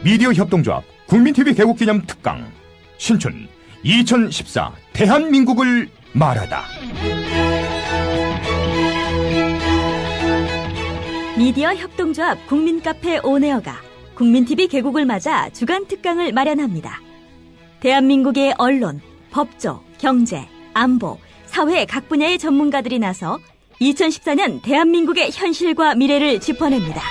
미디어 협동조합 국민TV 개국기념 특강 신춘 2014 대한민국을 말하다. 미디어 협동조합 국민카페 온에어가 국민TV 개국을 맞아 주간 특강을 마련합니다. 대한민국의 언론, 법조, 경제, 안보, 사회 각 분야의 전문가들이 나서 2014년 대한민국의 현실과 미래를 짚어냅니다.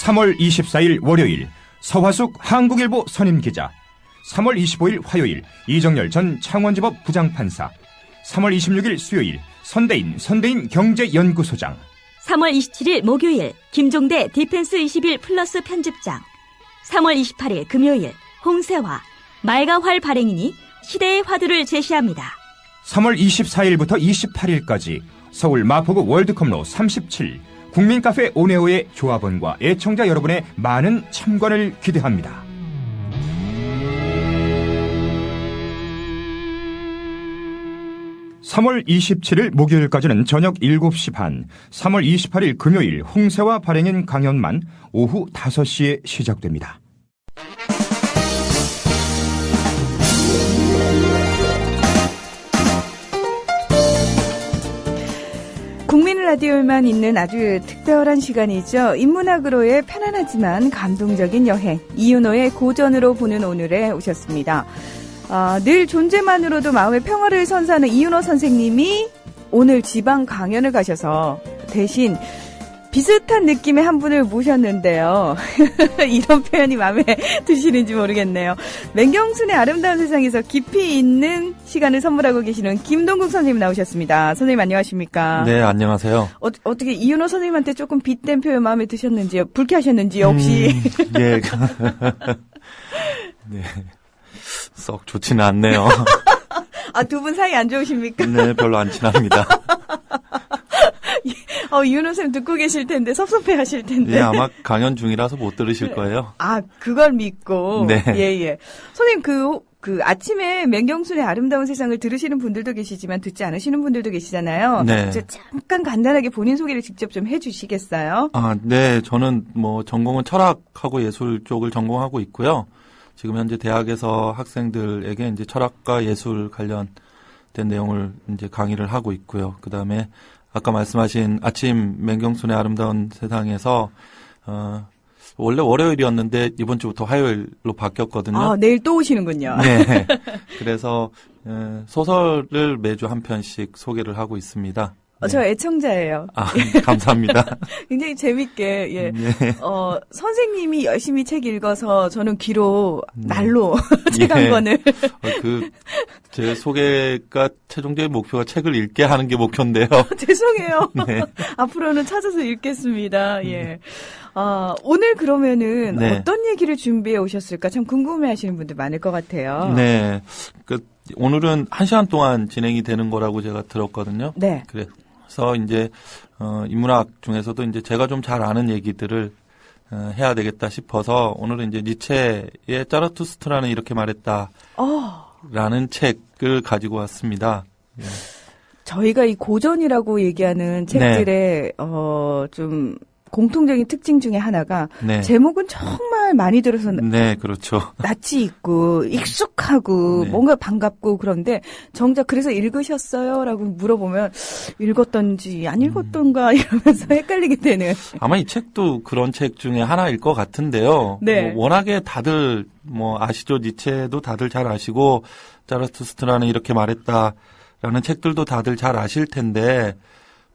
3월 24일 월요일 서화숙 한국일보 선임기자, 3월 25일 화요일 이정열 전 창원지법 부장판사, 3월 26일 수요일 선대인 경제연구소장, 3월 27일 목요일 김종대 디펜스 21 플러스 편집장, 3월 28일 금요일 홍세화 말가활 발행인이 시대의 화두를 제시합니다. 3월 24일부터 28일까지 서울 마포구 월드컵로 37 국민카페 온에어의 조합원과 애청자 여러분의 많은 참관을 기대합니다. (3월 27일) 목요일까지는 저녁 7시 반, 3월 28일 금요일 홍세화 발행인 강연만 오후 5시에 시작됩니다. 국민 라디오에만 있는 아주 특별한 시간이죠. 인문학으로의 편안하지만 감동적인 여행, 이윤호의 고전으로 보는 오늘에 오셨습니다. 늘 존재만으로도 마음의 평화를 선사하는 이윤호 선생님이 오늘 지방 강연을 가셔서 대신 비슷한 느낌의 한 분을 모셨는데요. 이런 표현이 마음에 드시는지 모르겠네요. 맹경순의 아름다운 세상에서 깊이 있는 시간을 선물하고 계시는 김동국 선생님 나오셨습니다. 선생님 안녕하십니까? 네, 안녕하세요. 어떻게 이윤호 선생님한테 조금 빗댄 표현 마음에 드셨는지요? 불쾌하셨는지요, 혹시? 예. 네. 썩 좋지는 않네요. 두 분 사이 안 좋으십니까? 네, 별로 안 친합니다. 이윤호 선생님 듣고 계실 텐데, 섭섭해 하실 텐데. 예, 아마 강연 중이라서 못 들으실 거예요. 그걸 믿고. 네. 예. 선생님, 아침에 맹경순의 아름다운 세상을 들으시는 분들도 계시지만 듣지 않으시는 분들도 계시잖아요. 네. 잠깐 간단하게 본인 소개를 직접 좀 해주시겠어요? 네. 저는 전공은 철학하고 예술 쪽을 전공하고 있고요. 지금 현재 대학에서 학생들에게 이제 철학과 예술 관련된 내용을 이제 강의를 하고 있고요. 그 다음에 아까 말씀하신 아침 맹경순의 아름다운 세상에서, 원래 월요일이었는데 이번 주부터 화요일로 바뀌었거든요. 내일 또 오시는군요. 네. 그래서, 소설을 매주 한 편씩 소개를 하고 있습니다. 네. 저 애청자예요. 감사합니다. 굉장히 재밌게, 예. 네. 선생님이 열심히 책 읽어서 저는 귀로, 날로 책 한 권을. 제 소개가 최종적인 목표가 책을 읽게 하는 게 목표인데요. 죄송해요. 네. 앞으로는 찾아서 읽겠습니다. 예. 오늘 그러면은 네. 어떤 얘기를 준비해 오셨을까 참 궁금해 하시는 분들 많을 것 같아요. 네. 오늘은 1시간 동안 진행이 되는 거라고 제가 들었거든요. 네. 그래서 이제, 인문학 중에서도 이제 제가 좀 잘 아는 얘기들을 해야 되겠다 싶어서 오늘은 이제 니체의 짜라투스트라는 이렇게 말했다. 라는 책을 가지고 왔습니다. 네. 저희가 이 고전이라고 얘기하는 책들의, 좀, 공통적인 특징 중에 하나가, 네. 제목은 정말 많이 들어서, 네, 그렇죠. 낯이 있고, 익숙하고, 네. 뭔가 반갑고, 그런데, 정작 그래서 읽으셨어요? 라고 물어보면, 읽었던지, 안 읽었던가, 이러면서 헷갈리게 되는. 아마 이 책도 그런 책 중에 하나일 것 같은데요. 네. 워낙에 다들, 아시죠? 니체도 다들 잘 아시고, 짜라투스트라는 이렇게 말했다라는 책들도 다들 잘 아실 텐데,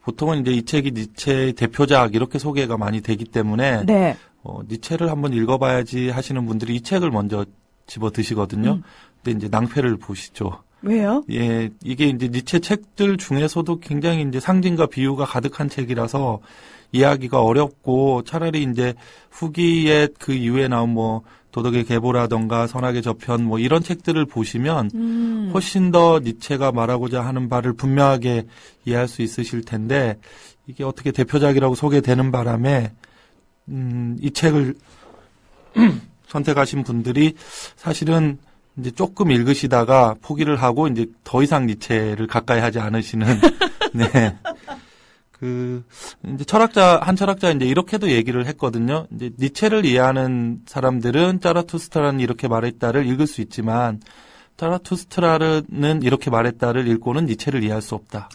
보통은 이제 이 책이 니체의 대표작 이렇게 소개가 많이 되기 때문에 네. 니체를 한번 읽어봐야지 하시는 분들이 이 책을 먼저 집어 드시거든요. 근데 이제 낭패를 보시죠. 왜요? 예, 이게 이제 니체 책들 중에서도 굉장히 이제 상징과 비유가 가득한 책이라서 이해하기가 어렵고 차라리 이제 후기에 그 이후에 나온 도덕의 계보라던가 선악의 저편 이런 책들을 보시면 훨씬 더 니체가 말하고자 하는 바를 분명하게 이해할 수 있으실 텐데 이게 어떻게 대표작이라고 소개되는 바람에 이 책을 선택하신 분들이 사실은 이제 조금 읽으시다가 포기를 하고 이제 더 이상 니체를 가까이 하지 않으시는 네. 이제 한 철학자 이제 이렇게도 얘기를 했거든요. 이제 니체를 이해하는 사람들은 자라투스트라는 이렇게 말했다를 읽을 수 있지만, 자라투스트라는 이렇게 말했다를 읽고는 니체를 이해할 수 없다.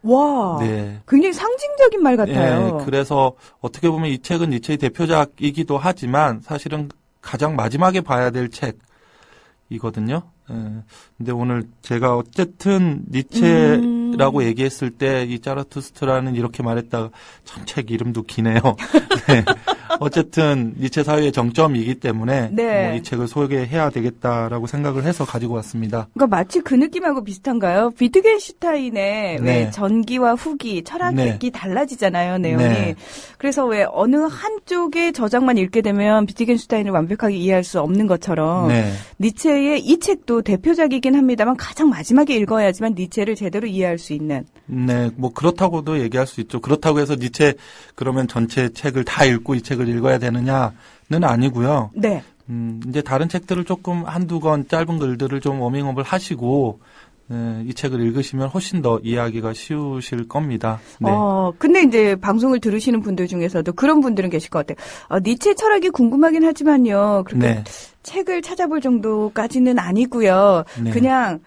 와, 네. 굉장히 상징적인 말 같아요. 네, 그래서 어떻게 보면 이 책은 니체의 대표작이기도 하지만 사실은 가장 마지막에 봐야 될 책이거든요. 근데 오늘 제가 어쨌든 니체라고 얘기했을 때 이 자라투스트라는 이렇게 말했다가 참 책 이름도 기네요. 네. 어쨌든 니체 사회의 정점이기 때문에 네. 뭐 이 책을 소개해야 되겠다라고 생각을 해서 가지고 왔습니다. 그러니까 마치 그 느낌하고 비슷한가요? 비트겐슈타인의 네. 왜 전기와 후기, 철학이 네. 달라지잖아요, 내용이. 네. 그래서 왜 어느 한쪽의 저작만 읽게 되면 비트겐슈타인을 완벽하게 이해할 수 없는 것처럼 네. 니체의 이 책도 대표작이긴 합니다만 가장 마지막에 읽어야지만 니체를 제대로 이해할 수 있는. 네, 뭐 그렇다고도 얘기할 수 있죠. 그렇다고 해서 니체 그러면 전체 책을 다 읽고 이 책을 읽어야 되느냐는 아니고요. 네. 이제 다른 책들을 조금 한두 권 짧은 글들을 좀 워밍업을 하시고 이 책을 읽으시면 훨씬 더 이해하기가 쉬우실 겁니다. 네. 근데 이제 방송을 들으시는 분들 중에서도 그런 분들은 계실 것 같아요. 니체 철학이 궁금하긴 하지만요. 그렇게 네. 책을 찾아볼 정도까지는 아니고요. 네. 그냥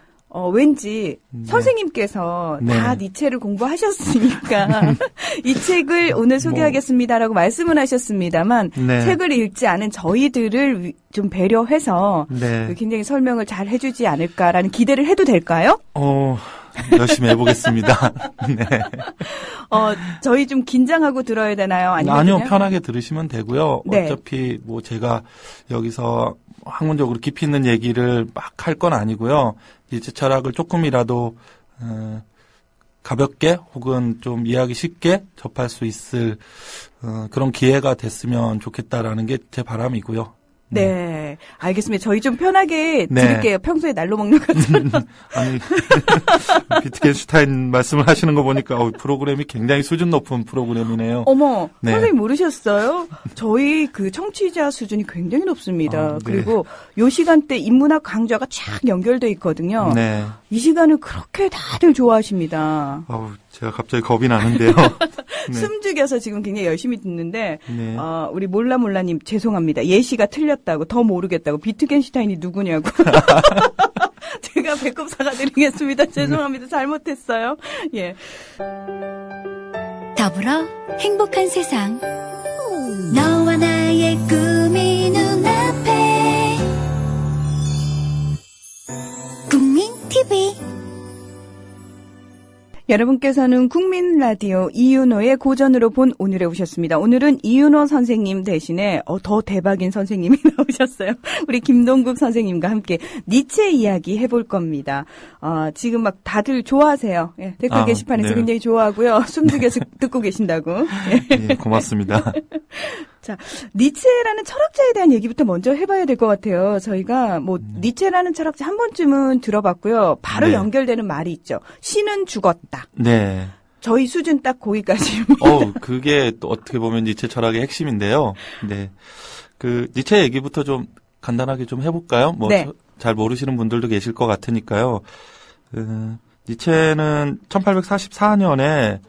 왠지 네. 선생님께서 네. 다 니체를 공부하셨으니까 이 책을 오늘 소개하겠습니다라고 말씀은 하셨습니다만 네. 책을 읽지 않은 저희들을 좀 배려해서 네. 굉장히 설명을 잘 해주지 않을까라는 기대를 해도 될까요? 열심히 해보겠습니다. 네. 저희 좀 긴장하고 들어야 되나요? 아니요, 그냥? 편하게 들으시면 되고요. 네. 어차피 뭐 제가 여기서 학문적으로 깊이 있는 얘기를 막 할 건 아니고요. 니체 철학을 조금이라도 가볍게 혹은 좀 이해하기 쉽게 접할 수 있을 그런 기회가 됐으면 좋겠다라는 게 제 바람이고요. 네, 알겠습니다. 저희 좀 편하게 네. 들을게요. 평소에 날로 먹는 것처럼. 아니, 비트겐슈타인 말씀을 하시는 거 보니까 프로그램이 굉장히 수준 높은 프로그램이네요. 어머, 네. 선생님 모르셨어요? 저희 그 청취자 수준이 굉장히 높습니다. 네. 그리고 요 시간대 인문학 강좌가 쫙 연결돼 있거든요. 네. 이 시간을 그렇게 다들 좋아하십니다. 제가 갑자기 겁이 나는데요. 네. 숨죽여서 지금 굉장히 열심히 듣는데 네. 우리 몰라님 죄송합니다. 예시가 틀렸다고 더 모르겠다고 비트겐슈타인이 누구냐고. 제가 배꼽 사과드리겠습니다. 죄송합니다. 잘못했어요. 예. 더불어 행복한 세상. 너와 나의 꿈이 눈앞에. 국민 TV. 여러분께서는 국민 라디오 이윤호의 고전으로 본 오늘에 오셨습니다. 오늘은 이윤호 선생님 대신에 더 대박인 선생님이 나오셨어요. 우리 김동국 선생님과 함께 니체 이야기 해볼 겁니다. 지금 막 다들 좋아하세요. 예, 댓글 게시판에서 네. 굉장히 좋아하고요. 숨죽여서 듣고 계신다고. 예, 고맙습니다. 자, 니체라는 철학자에 대한 얘기부터 먼저 해봐야 될 것 같아요. 저희가 니체라는 철학자 한 번쯤은 들어봤고요. 바로 네. 연결되는 말이 있죠. 신은 죽었다. 네. 저희 수준 딱 거기까지. 그게 또 어떻게 보면 니체 철학의 핵심인데요. 네. 니체 얘기부터 좀 간단하게 좀 해볼까요? 네. 잘 모르시는 분들도 계실 것 같으니까요. 니체는 1844년에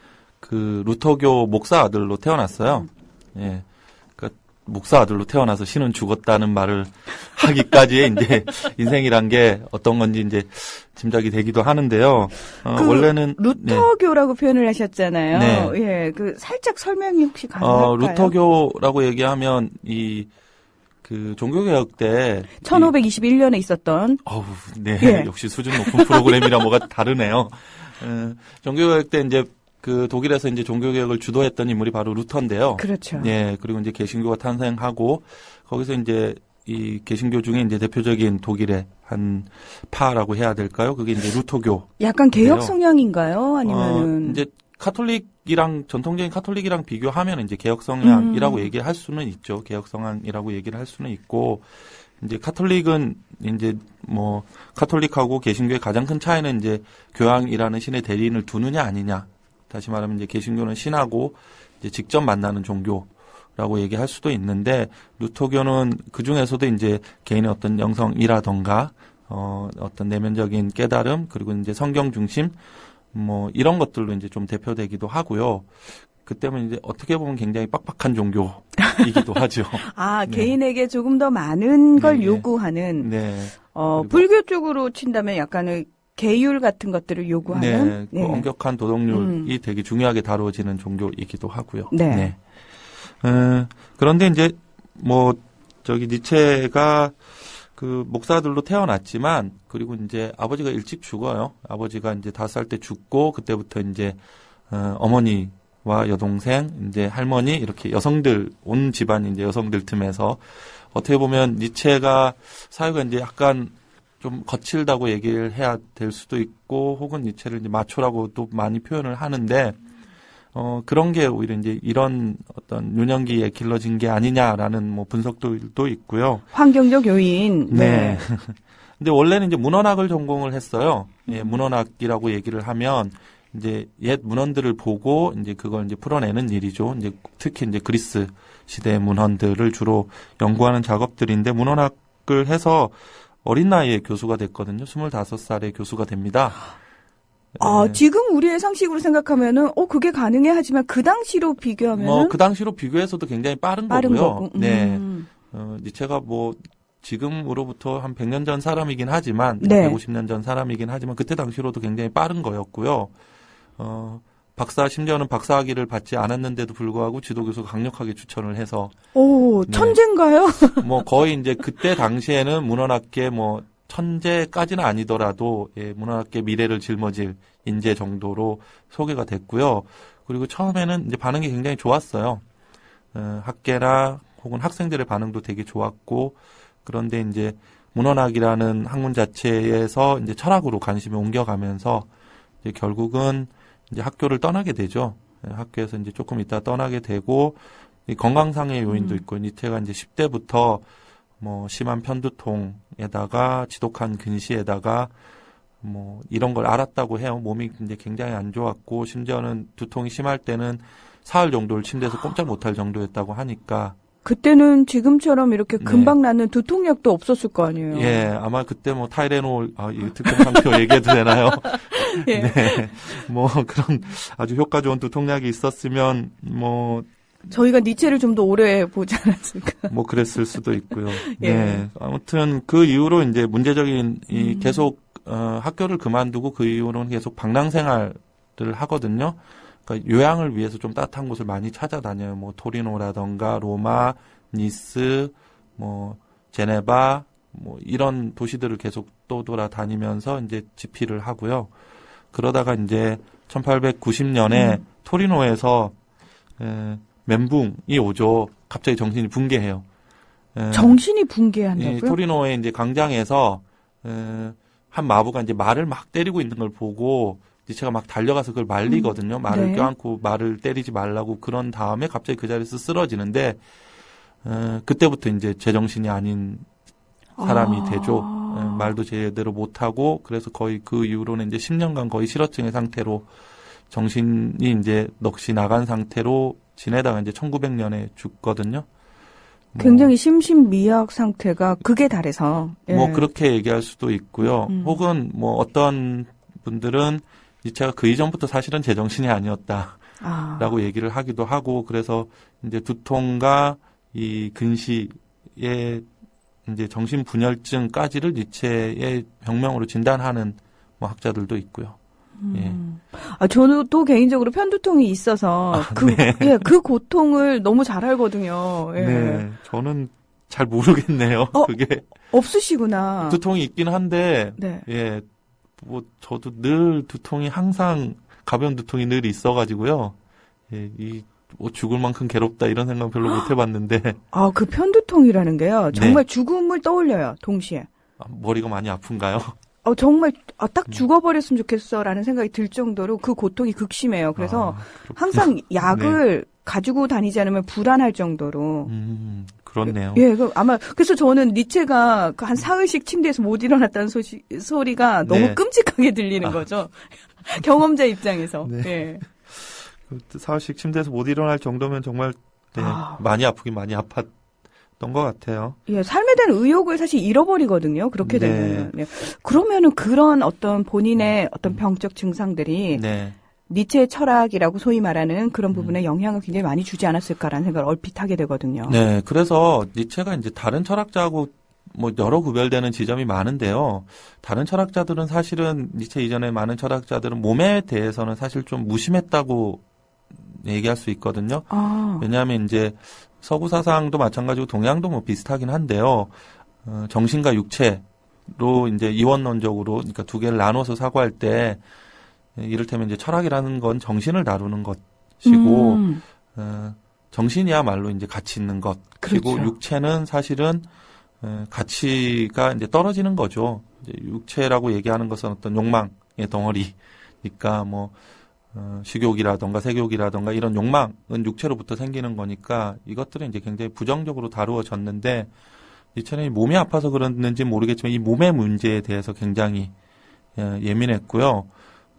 루터교 목사 아들로 태어났어요. 예. 목사 아들로 태어나서 신은 죽었다는 말을 하기까지의 이제 인생이란 게 어떤 건지 이제 짐작이 되기도 하는데요. 원래는 루터교라고 표현을 하셨잖아요. 네. 예, 살짝 설명이 혹시 가능할까요? 루터교라고 얘기하면 종교개혁 때 1521년에 있었던. 네, 예. 역시 수준 높은 프로그램이라 뭐가 다르네요. 종교개혁 때 이제 독일에서 이제 종교개혁을 주도했던 인물이 바로 루터인데요. 그렇죠. 예, 그리고 이제 개신교가 탄생하고 거기서 이제 이 개신교 중에 이제 대표적인 독일의 한 파라고 해야 될까요? 그게 이제 루터교. 약간 개혁 성향인가요? 아니면은 이제 전통적인 카톨릭이랑 비교하면 이제 개혁 성향이라고 얘기를 할 수는 있죠. 개혁 성향이라고 얘기를 할 수는 있고 이제 카톨릭은 이제 카톨릭하고 개신교의 가장 큰 차이는 이제 교황이라는 신의 대리인을 두느냐 아니냐. 다시 말하면 이제 개신교는 신하고 이제 직접 만나는 종교라고 얘기할 수도 있는데 루터교는 그 중에서도 이제 개인의 어떤 영성이라던가 어떤 내면적인 깨달음 그리고 이제 성경 중심 뭐 이런 것들로 이제 좀 대표되기도 하고요. 그 때문에 이제 어떻게 보면 굉장히 빡빡한 종교이기도 하죠. 아, 네. 개인에게 조금 더 많은 걸 네. 요구하는, 네. 불교 쪽으로 친다면 약간의 계율 같은 것들을 요구하는. 네. 그 엄격한 도덕률이 되게 중요하게 다루어지는 종교이기도 하고요. 네. 그런데 이제 뭐 니체가 그 목사들로 태어났지만 그리고 이제 아버지가 일찍 죽어요. 아버지가 이제 5살 때 죽고 그때부터 이제 어머니와 여동생, 이제 할머니 이렇게 여성들 온 집안이 이제 여성들 틈에서 어떻게 보면 니체가 사회가 이제 약간 좀 거칠다고 얘기를 해야 될 수도 있고 혹은 니체를 이제 마초라고도 많이 표현을 하는데 그런 게 오히려 이제 이런 어떤 유년기에 길러진 게 아니냐라는 뭐 분석들도 있고요. 환경적 요인. 네. 근데 원래는 이제 문헌학을 전공을 했어요. 예, 문헌학이라고 얘기를 하면 이제 옛 문헌들을 보고 이제 그걸 이제 풀어내는 일이죠. 이제 특히 이제 그리스 시대의 문헌들을 주로 연구하는 작업들인데 문헌학을 해서 어린 나이에 교수가 됐거든요. 25살에 교수가 됩니다. 네. 지금 우리의 상식으로 생각하면은, 그게 가능해 하지만 그 당시로 비교하면은. 그 당시로 비교해서도 굉장히 빠른 거고요. 거고. 네. 니체가 뭐, 지금으로부터 한 100년 전 사람이긴 하지만, 네. 150년 전 사람이긴 하지만, 그때 당시로도 굉장히 빠른 거였고요. 심지어는 박사학위를 받지 않았는데도 불구하고 지도교수가 강력하게 추천을 해서. 오, 네. 천재인가요? 뭐, 거의 이제 그때 당시에는 문헌학계 뭐, 천재까지는 아니더라도 문헌학계 미래를 짊어질 인재 정도로 소개가 됐고요. 그리고 처음에는 이제 반응이 굉장히 좋았어요. 학계나 혹은 학생들의 반응도 되게 좋았고 그런데 이제 문헌학이라는 학문 자체에서 이제 철학으로 관심이 옮겨가면서 이제 결국은 이제 학교를 떠나게 되죠. 학교에서 이제 조금 있다 떠나게 되고 이 건강상의 요인도 있고 니체가 이제 10대부터 뭐 심한 편두통에다가 지독한 근시에다가 뭐 이런 걸 앓았다고 해요. 몸이 이제 굉장히 안 좋았고 심지어는 두통이 심할 때는 사흘 정도를 침대에서 꼼짝 못할 정도였다고 하니까 그때는 지금처럼 이렇게 금방 낫는 두통약도 없었을 거 아니에요. 예, 아마 그때 뭐 타이레놀 이 특정 상표 얘기해도 되나요? 예. 네, 뭐 그런 아주 효과 좋은 두통약이 있었으면 뭐 저희가 니체를 좀 더 오래 보지 않았을까. 뭐 그랬을 수도 있고요. 예. 네. 아무튼 그 이후로 이제 문제적인 계속 학교를 그만두고 그 이후로는 계속 방랑 생활을 하거든요. 그러니까 요양을 위해서 좀 따뜻한 곳을 많이 찾아다녀요. 뭐 토리노라던가 로마, 니스, 뭐 제네바, 뭐 이런 도시들을 계속 또 돌아다니면서 이제 집필을 하고요. 그러다가 이제 1890년에 토리노에서 멘붕이 오죠. 갑자기 정신이 붕괴해요. 정신이 붕괴한다고요? 토리노의 이제 광장에서 한 마부가 이제 말을 막 때리고 있는 걸 보고 니체가 막 달려가서 그걸 말리거든요. 말을 네. 껴안고 말을 때리지 말라고 그런 다음에 갑자기 그 자리에서 쓰러지는데 그때부터 이제 제정신이 아닌 사람이 되죠. 말도 제대로 못하고 그래서 거의 그 이후로는 이제 10년간 거의 실어증의 상태로 정신이 이제 넋이 나간 상태로 지내다가 이제 1900년에 죽거든요. 굉장히 심신미약 상태가 극에 달해서. 예. 뭐 그렇게 얘기할 수도 있고요. 혹은 뭐 어떤 분들은 니체가 그 이전부터 사실은 제정신이 아니었다라고 얘기를 하기도 하고 그래서 이제 두통과 이 근시의 이제 정신분열증까지를 니체의 병명으로 진단하는 뭐 학자들도 있고요. 예. 저는 또 개인적으로 편두통이 있어서 그 고통을 너무 잘 알거든요. 예. 네, 저는 잘 모르겠네요. 그게 없으시구나. 두통이 있긴 한데, 네. 예, 뭐 저도 늘 두통이 항상 가벼운 두통이 늘 있어가지고요. 예, 뭐 죽을 만큼 괴롭다 이런 생각 별로 못 해봤는데. 그 편두통이라는 게요. 정말 네. 죽음을 떠올려요. 동시에. 머리가 많이 아픈가요? 정말 딱 죽어버렸으면 좋겠어라는 생각이 들 정도로 그 고통이 극심해요. 그래서 항상 약을 가지고 다니지 않으면 불안할 정도로. 그렇네요. 예, 그래서 저는 니체가 한 사흘씩 침대에서 못 일어났다는 소리가 너무 네. 끔찍하게 들리는 거죠. 경험자 입장에서. 네. 예. 사흘씩 침대에서 못 일어날 정도면 정말 많이 아프긴 많이 것 같아요. 예, 삶에 대한 의욕을 사실 잃어버리거든요. 그렇게 네. 되면. 네. 그러면은 그런 어떤 본인의 어떤 병적 증상들이 네. 니체의 철학이라고 소위 말하는 그런 부분에 영향을 굉장히 많이 주지 않았을까라는 생각을 얼핏 하게 되거든요. 네, 그래서 니체가 이제 다른 철학자하고 뭐 여러 구별되는 지점이 많은데요. 다른 철학자들은 사실은 니체 이전에 많은 철학자들은 몸에 대해서는 사실 좀 무심했다고 얘기할 수 있거든요. 아. 왜냐하면 이제 서구 사상도 마찬가지고 동양도 뭐 비슷하긴 한데요. 정신과 육체로 이제 이원론적으로 그러니까 두 개를 나눠서 사고할 때 이를테면 이제 철학이라는 건 정신을 다루는 것이고 정신이야말로 이제 가치 있는 것이고 그렇죠. 육체는 사실은 가치가 이제 떨어지는 거죠. 이제 육체라고 얘기하는 것은 어떤 욕망의 덩어리니까 뭐 식욕이라던가 색욕이라던가 이런 욕망은 육체로부터 생기는 거니까 이것들은 이제 굉장히 부정적으로 다루어졌는데 니체는 몸이 아파서 그랬는지 모르겠지만 이 몸의 문제에 대해서 굉장히 예민했고요.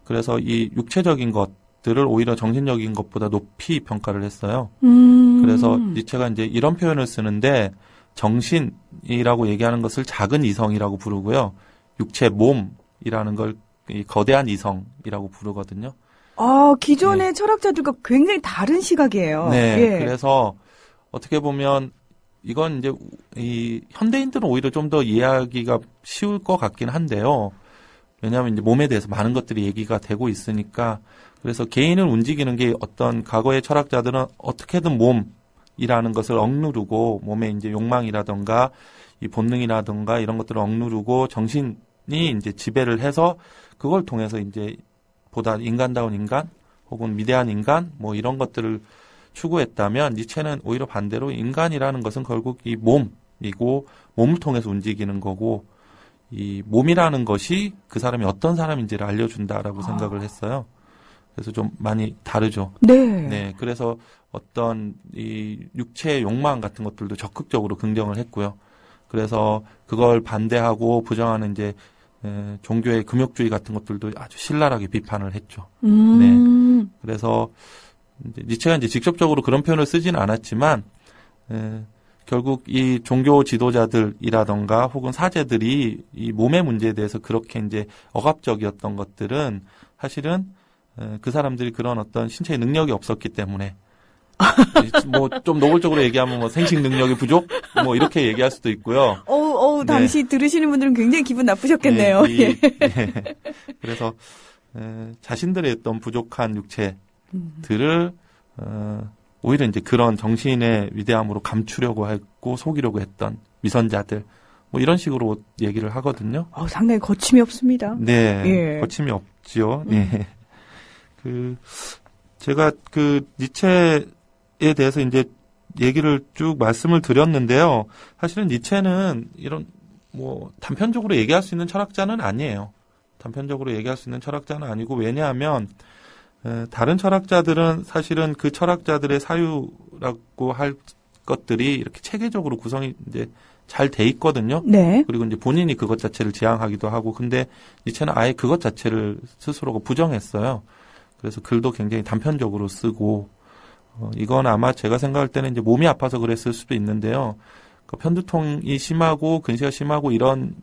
그래서 이 육체적인 것들을 오히려 정신적인 것보다 높이 평가를 했어요. 그래서 니체가 이제 이런 표현을 쓰는데 정신이라고 얘기하는 것을 작은 이성이라고 부르고요. 육체 몸이라는 걸 이 거대한 이성이라고 부르거든요. 아, 기존의 철학자들과 굉장히 다른 시각이에요. 네, 예. 그래서 어떻게 보면 이건 이제 이 현대인들은 오히려 좀 더 이해하기가 쉬울 것 같긴 한데요. 왜냐하면 이제 몸에 대해서 많은 것들이 얘기가 되고 있으니까 그래서 개인을 움직이는 게 어떤 과거의 철학자들은 어떻게든 몸이라는 것을 억누르고 몸의 이제 욕망이라던가 이 본능이라던가 이런 것들을 억누르고 정신이 이제 지배를 해서 그걸 통해서 이제 보다 인간다운 인간 혹은 위대한 인간 뭐 이런 것들을 추구했다면 니체는 오히려 반대로 인간이라는 것은 결국 이 몸이고 몸을 통해서 움직이는 거고 이 몸이라는 것이 그 사람이 어떤 사람인지를 알려준다라고 생각을 했어요. 그래서 좀 많이 다르죠. 네. 네. 그래서 어떤 이 육체의 욕망 같은 것들도 적극적으로 긍정을 했고요. 그래서 그걸 반대하고 부정하는 이제 종교의 금욕주의 같은 것들도 아주 신랄하게 비판을 했죠. 네. 그래서 이제 니체가 이제 직접적으로 그런 표현을 쓰지는 않았지만 결국 이 종교 지도자들이라던가 혹은 사제들이 이 몸의 문제에 대해서 그렇게 이제 억압적이었던 것들은 사실은 그 사람들이 그런 어떤 신체의 능력이 없었기 때문에 뭐 좀 노골적으로 얘기하면 뭐 생식 능력이 부족 뭐 이렇게 얘기할 수도 있고요. 어우, 네. 당시 들으시는 분들은 굉장히 기분 나쁘셨겠네요. 네, 예. 그래서 자신들의 어떤 부족한 육체들을 오히려 이제 그런 정신의 위대함으로 감추려고 하고 속이려고 했던 위선자들 뭐 이런 식으로 얘기를 하거든요. 상당히 거침이 없습니다. 네, 예. 거침이 없지요. 네. 제가 니체에 대해서 이제 얘기를 쭉 말씀을 드렸는데요. 사실은 니체는 이런 뭐 단편적으로 얘기할 수 있는 철학자는 아니에요. 단편적으로 얘기할 수 있는 철학자는 아니고 왜냐하면 다른 철학자들은 사실은 그 철학자들의 사유라고 할 것들이 이렇게 체계적으로 구성이 이제 잘 돼 있거든요. 네. 그리고 이제 본인이 그것 자체를 지향하기도 하고, 근데 니체는 아예 그것 자체를 스스로가 부정했어요. 그래서 글도 굉장히 단편적으로 쓰고, 이건 아마 제가 생각할 때는 이제 몸이 아파서 그랬을 수도 있는데요. 그 편두통이 심하고 근시가 심하고 이런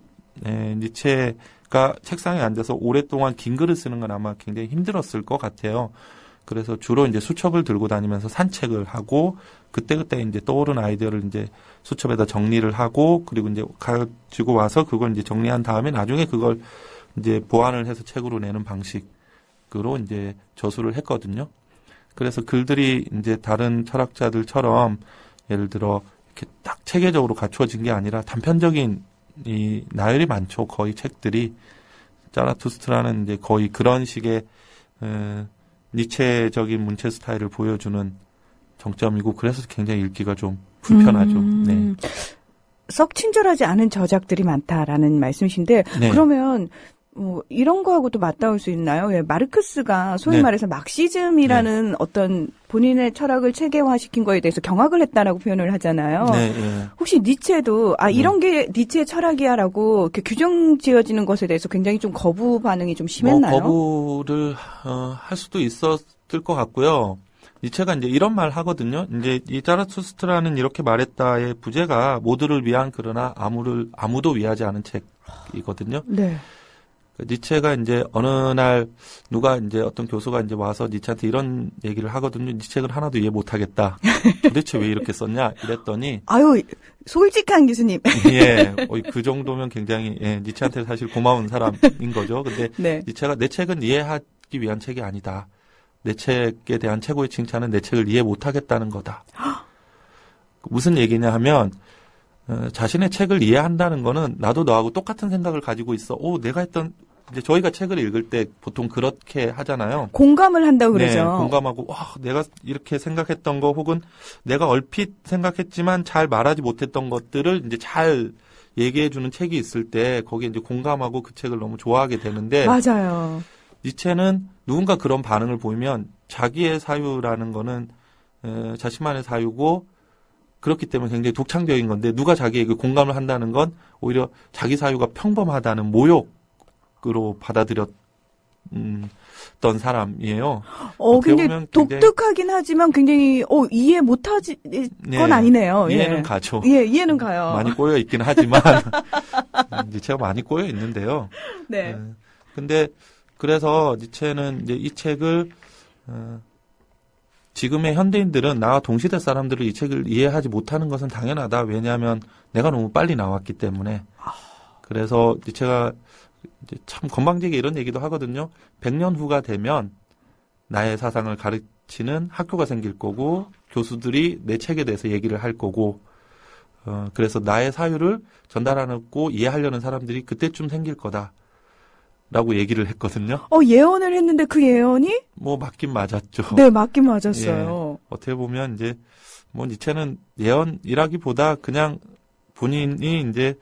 니체가 책상에 앉아서 오랫동안 긴 글을 쓰는 건 아마 굉장히 힘들었을 것 같아요. 그래서 주로 이제 수첩을 들고 다니면서 산책을 하고 그때그때 이제 떠오른 아이디어를 이제 수첩에다 정리를 하고 그리고 이제 가지고 와서 그걸 이제 정리한 다음에 나중에 그걸 이제 보완을 해서 책으로 내는 방식으로 이제 저술을 했거든요. 그래서 글들이 이제 다른 철학자들처럼 예를 들어 이렇게 딱 체계적으로 갖추어진 게 아니라 단편적인 이 나열이 많죠. 거의 책들이 자라투스트라는 이제 거의 그런 식의 니체적인 문체 스타일을 보여주는 정점이고 그래서 굉장히 읽기가 좀 불편하죠. 네. 썩 친절하지 않은 저작들이 많다라는 말씀이신데 네. 그러면 이런 거하고도 맞닿을 수 있나요? 예, 마르크스가 소위 네. 말해서 막시즘이라는 어떤 본인의 철학을 체계화시킨 거에 대해서 경악을 했다라고 표현을 하잖아요. 네, 네. 혹시 니체도 이런 게 니체의 철학이야라고 이렇게 규정 지어지는 것에 대해서 굉장히 좀 거부 반응이 좀 심했나요? 거부를 할 수도 있었을 것 같고요. 니체가 이제 이런 말 하거든요. 이제 이 자라투스트라는 이렇게 말했다의 부제가 모두를 위한 그러나 아무도 위하지 않은 책이거든요. 네. 니체가 이제 어느 날 누가 이제 어떤 교수가 이제 와서 니체한테 이런 얘기를 하거든요. 니 책을 하나도 이해 못하겠다. 도대체 왜 이렇게 썼냐? 이랬더니 아유, 솔직한 교수님. 예, 그 정도면 굉장히 니체한테 사실 고마운 사람인 거죠. 근데 네. 니체가 내 책은 이해하기 위한 책이 아니다. 내 책에 대한 최고의 칭찬은 내 책을 이해 못하겠다는 거다. 무슨 얘기냐 하면 자신의 책을 이해한다는 거는 나도 너하고 똑같은 생각을 가지고 있어. 내가 했던 이제 저희가 책을 읽을 때 보통 그렇게 하잖아요. 공감을 한다고 그러죠. 네, 공감하고 내가 이렇게 생각했던 거 혹은 내가 얼핏 생각했지만 잘 말하지 못했던 것들을 이제 잘 얘기해 주는 책이 있을 때 거기에 이제 공감하고 그 책을 너무 좋아하게 되는데 맞아요. 니체는 누군가 그런 반응을 보이면 자기의 사유라는 거는 자신만의 사유고 그렇기 때문에 굉장히 독창적인 건데 누가 자기에게 공감을 한다는 건 오히려 자기 사유가 평범하다는 모욕으로 받아들였던 사람이에요. 굉장히 독특하긴 하지만 굉장히 이해 못하지 건 아니네요. 이해는 가죠. 예, 이해는 가요. 많이 꼬여 있긴 하지만 니체가 많이 꼬여 있는데요. 네. 근데 그래서 니체는 이제 이 책을 지금의 현대인들은 나와 동시대 사람들을 이 책을 이해하지 못하는 것은 당연하다. 왜냐하면 내가 너무 빨리 나왔기 때문에. 그래서 니체가 이제 참 건방지게 이런 얘기도 하거든요. 100년 후가 되면 나의 사상을 가르치는 학교가 생길 거고 교수들이 내 책에 대해서 얘기를 할 거고 그래서 나의 사유를 전달하고 이해하려는 사람들이 그때쯤 생길 거다. 라고 얘기를 했거든요. 예언을 했는데 그 예언이? 맞긴 맞았죠. 네, 맞긴 맞았어요. 예, 어떻게 보면 이제, 니체는 예언이라기보다 그냥 본인이 이제,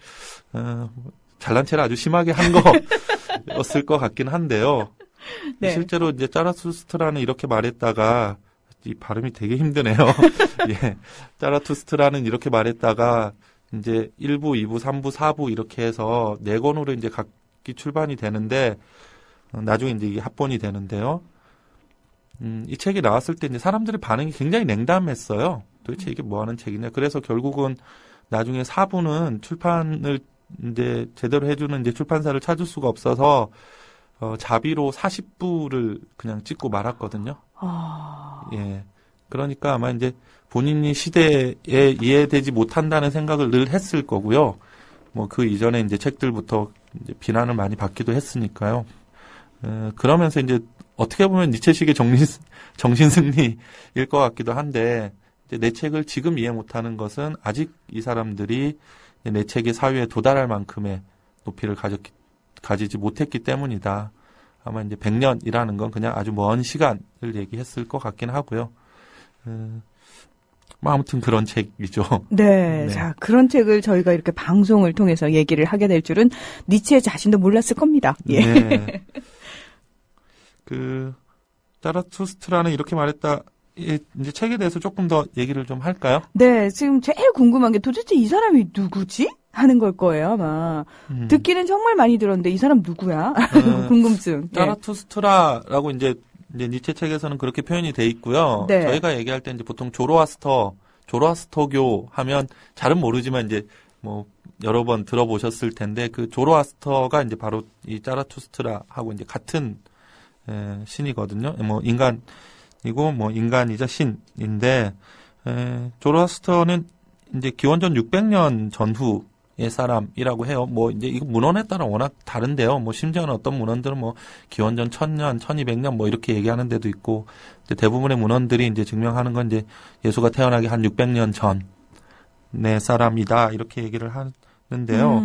잘난 체를 아주 심하게 한 거였을 것 같긴 한데요. 네. 실제로 이제 자라투스트라는 이렇게 말했다가, 이 발음이 되게 힘드네요. 예. 자라투스트라는 이렇게 말했다가, 이제 1부, 2부, 3부, 4부 이렇게 해서 4권으로 이제 출판이 되는데 나중에 이제 이게 합본이 되는데요. 이 책이 나왔을 때 이제 사람들의 반응이 굉장히 냉담했어요. 도대체 이게 뭐 하는 책이냐. 그래서 결국은 나중에 4부는 출판을 이제 제대로 해주는 이제 출판사를 찾을 수가 없어서 자비로 40부를 그냥 찍고 말았거든요. 예. 그러니까 아마 이제 본인이 시대에 이해되지 못한다는 생각을 늘 했을 거고요. 그 이전에 이제 책들부터 이제 비난을 많이 받기도 했으니까요. 그러면서 이제 어떻게 보면 니체식의 정신승리일 것 같기도 한데, 이제 내 책을 지금 이해 못하는 것은 아직 이 사람들이 내 책의 사유에 도달할 만큼의 높이를 가지지 못했기 때문이다. 아마 이제 100년이라는 건 그냥 아주 먼 시간을 얘기했을 것 같긴 하고요. 아무튼 그런 책이죠. 네. 자, 그런 책을 저희가 이렇게 방송을 통해서 얘기를 하게 될 줄은 니체 자신도 몰랐을 겁니다. 예. 네. 자라투스트라는 이렇게 말했다. 이제 책에 대해서 조금 더 얘기를 좀 할까요? 네. 지금 제일 궁금한 게 도대체 이 사람이 누구지? 하는 걸 거예요, 아마. 듣기는 정말 많이 들었는데 이 사람 누구야? 궁금증. 자라투스트라라고 이제 니체 책에서는 그렇게 표현이 돼 있고요. 네. 저희가 얘기할 때 이제 보통 조로아스터교 하면 잘은 모르지만 이제 여러 번 들어보셨을 텐데 그 조로아스터가 이제 바로 이 자라투스트라하고 이제 같은 신이거든요. 인간이고 인간이자 신인데 조로아스터는 이제 기원전 600년 전후 의 사람이라고 해요. 이제 이거 문헌에 따라 워낙 다른데요. 심지어는 어떤 문헌들은 기원전 1000년, 1200년 이렇게 얘기하는 데도 있고, 대부분의 문헌들이 이제 증명하는 건 이제 예수가 태어나기 한 600년 전의 사람이다. 이렇게 얘기를 하는데요.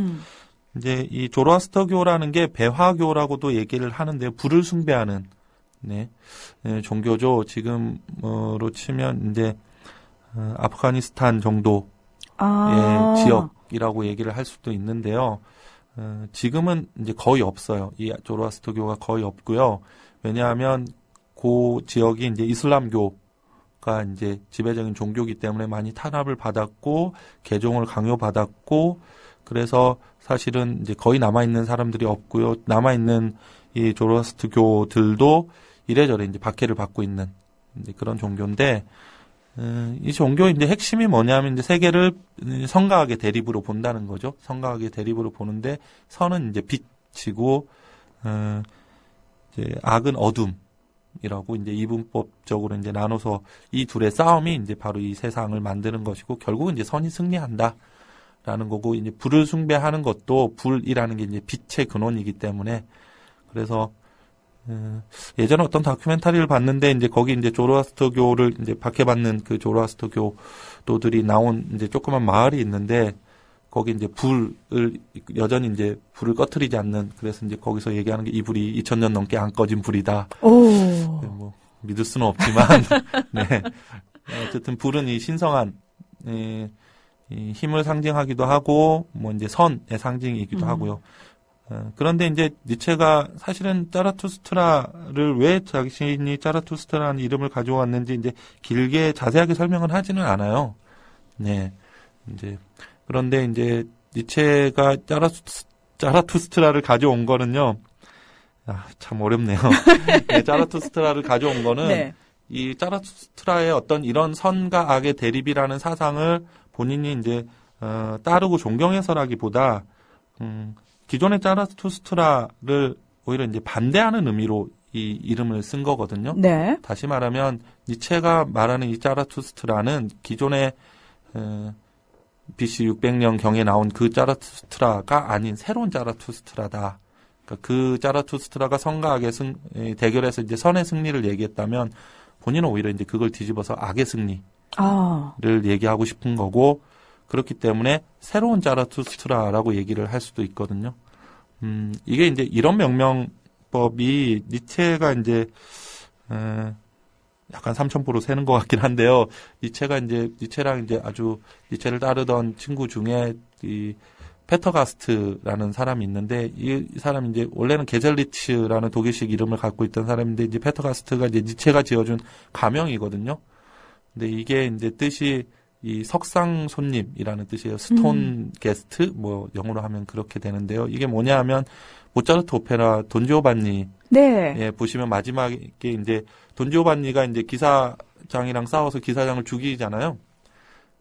이제 이 조로아스터교라는 게 배화교라고도 얘기를 하는데요. 불을 숭배하는, 종교죠. 지금으로 치면 이제, 아프가니스탄 정도의 지역이라고 얘기를 할 수도 있는데요. 지금은 이제 거의 없어요. 이 조로아스터교가 거의 없고요. 왜냐하면 그 지역이 이제 이슬람교가 이제 지배적인 종교이기 때문에 많이 탄압을 받았고 개종을 강요받았고 그래서 사실은 이제 거의 남아있는 사람들이 없고요. 남아있는 이 조로아스터교들도 이래저래 이제 박해를 받고 있는 이제 그런 종교인데, 이 종교의 이제 핵심이 뭐냐면 이제 세계를 선과학의 대립으로 본다는 거죠. 선과학의 대립으로 보는데 선은 이제 빛이고, 이제 악은 어둠이라고 이제 이분법적으로 이제 나눠서 이 둘의 싸움이 이제 바로 이 세상을 만드는 것이고 결국은 이제 선이 승리한다라는 거고 이제 불을 숭배하는 것도 불이라는 게 이제 빛의 근원이기 때문에 그래서 예전에 어떤 다큐멘터리를 봤는데 이제 거기 이제 조로아스터교를 이제 박해받는 그 조로아스터교도들이 나온 이제 조그만 마을이 있는데 거기 이제 불을 여전히 이제 불을 꺼트리지 않는 그래서 이제 거기서 얘기하는 게 이 불이 2000년 넘게 안 꺼진 불이다. 오. 뭐 믿을 수는 없지만 네. 어쨌든 불은 이 신성한 이 힘을 상징하기도 하고 뭐 이제 선의 상징이기도 하고요. 그런데 이제 니체가 사실은 짜라투스트라를 왜 자신이 짜라투스트라는 이름을 가져왔는지 이제 길게 자세하게 설명은 하지는 않아요. 네. 이제 그런데 이제 니체가 짜라투스트라를 가져온 거는요. 참 어렵네요. 네, 짜라투스트라를 가져온 거는 네. 이 짜라투스트라의 어떤 이런 선과 악의 대립이라는 사상을 본인이 이제 따르고 존경해서라기보다 기존의 짜라투스트라를 오히려 이제 반대하는 의미로 이 이름을 쓴 거거든요. 네. 다시 말하면 니체가 말하는 이 짜라투스트라는 기존의 BC 600년 경에 나온 그 짜라투스트라가 아닌 새로운 짜라투스트라다. 그러니까 그 짜라투스트라가 선과 악의 대결에서 이제 선의 승리를 얘기했다면 본인은 오히려 이제 그걸 뒤집어서 악의 승리를 얘기하고 싶은 거고 그렇기 때문에 새로운 짜라투스트라라고 얘기를 할 수도 있거든요. 이게 이제 이런 명명법이 니체가 이제 약간 삼천포로 새는 것 같긴 한데요. 니체랑 이제 아주 니체를 따르던 친구 중에 이 페터가스트라는 사람이 있는데 이 사람이 이제 원래는 게젤리츠라는 독일식 이름을 갖고 있던 사람인데 이제 페터가스트가 이제 니체가 지어준 가명이거든요. 근데 이게 이제 뜻이 이 석상 손님이라는 뜻이에요. 스톤 게스트 뭐 영어로 하면 그렇게 되는데요. 이게 뭐냐 하면 모차르트 오페라 돈지오반니 네. 예, 보시면 마지막에 이제 돈지오반니가 이제 기사장이랑 싸워서 기사장을 죽이잖아요.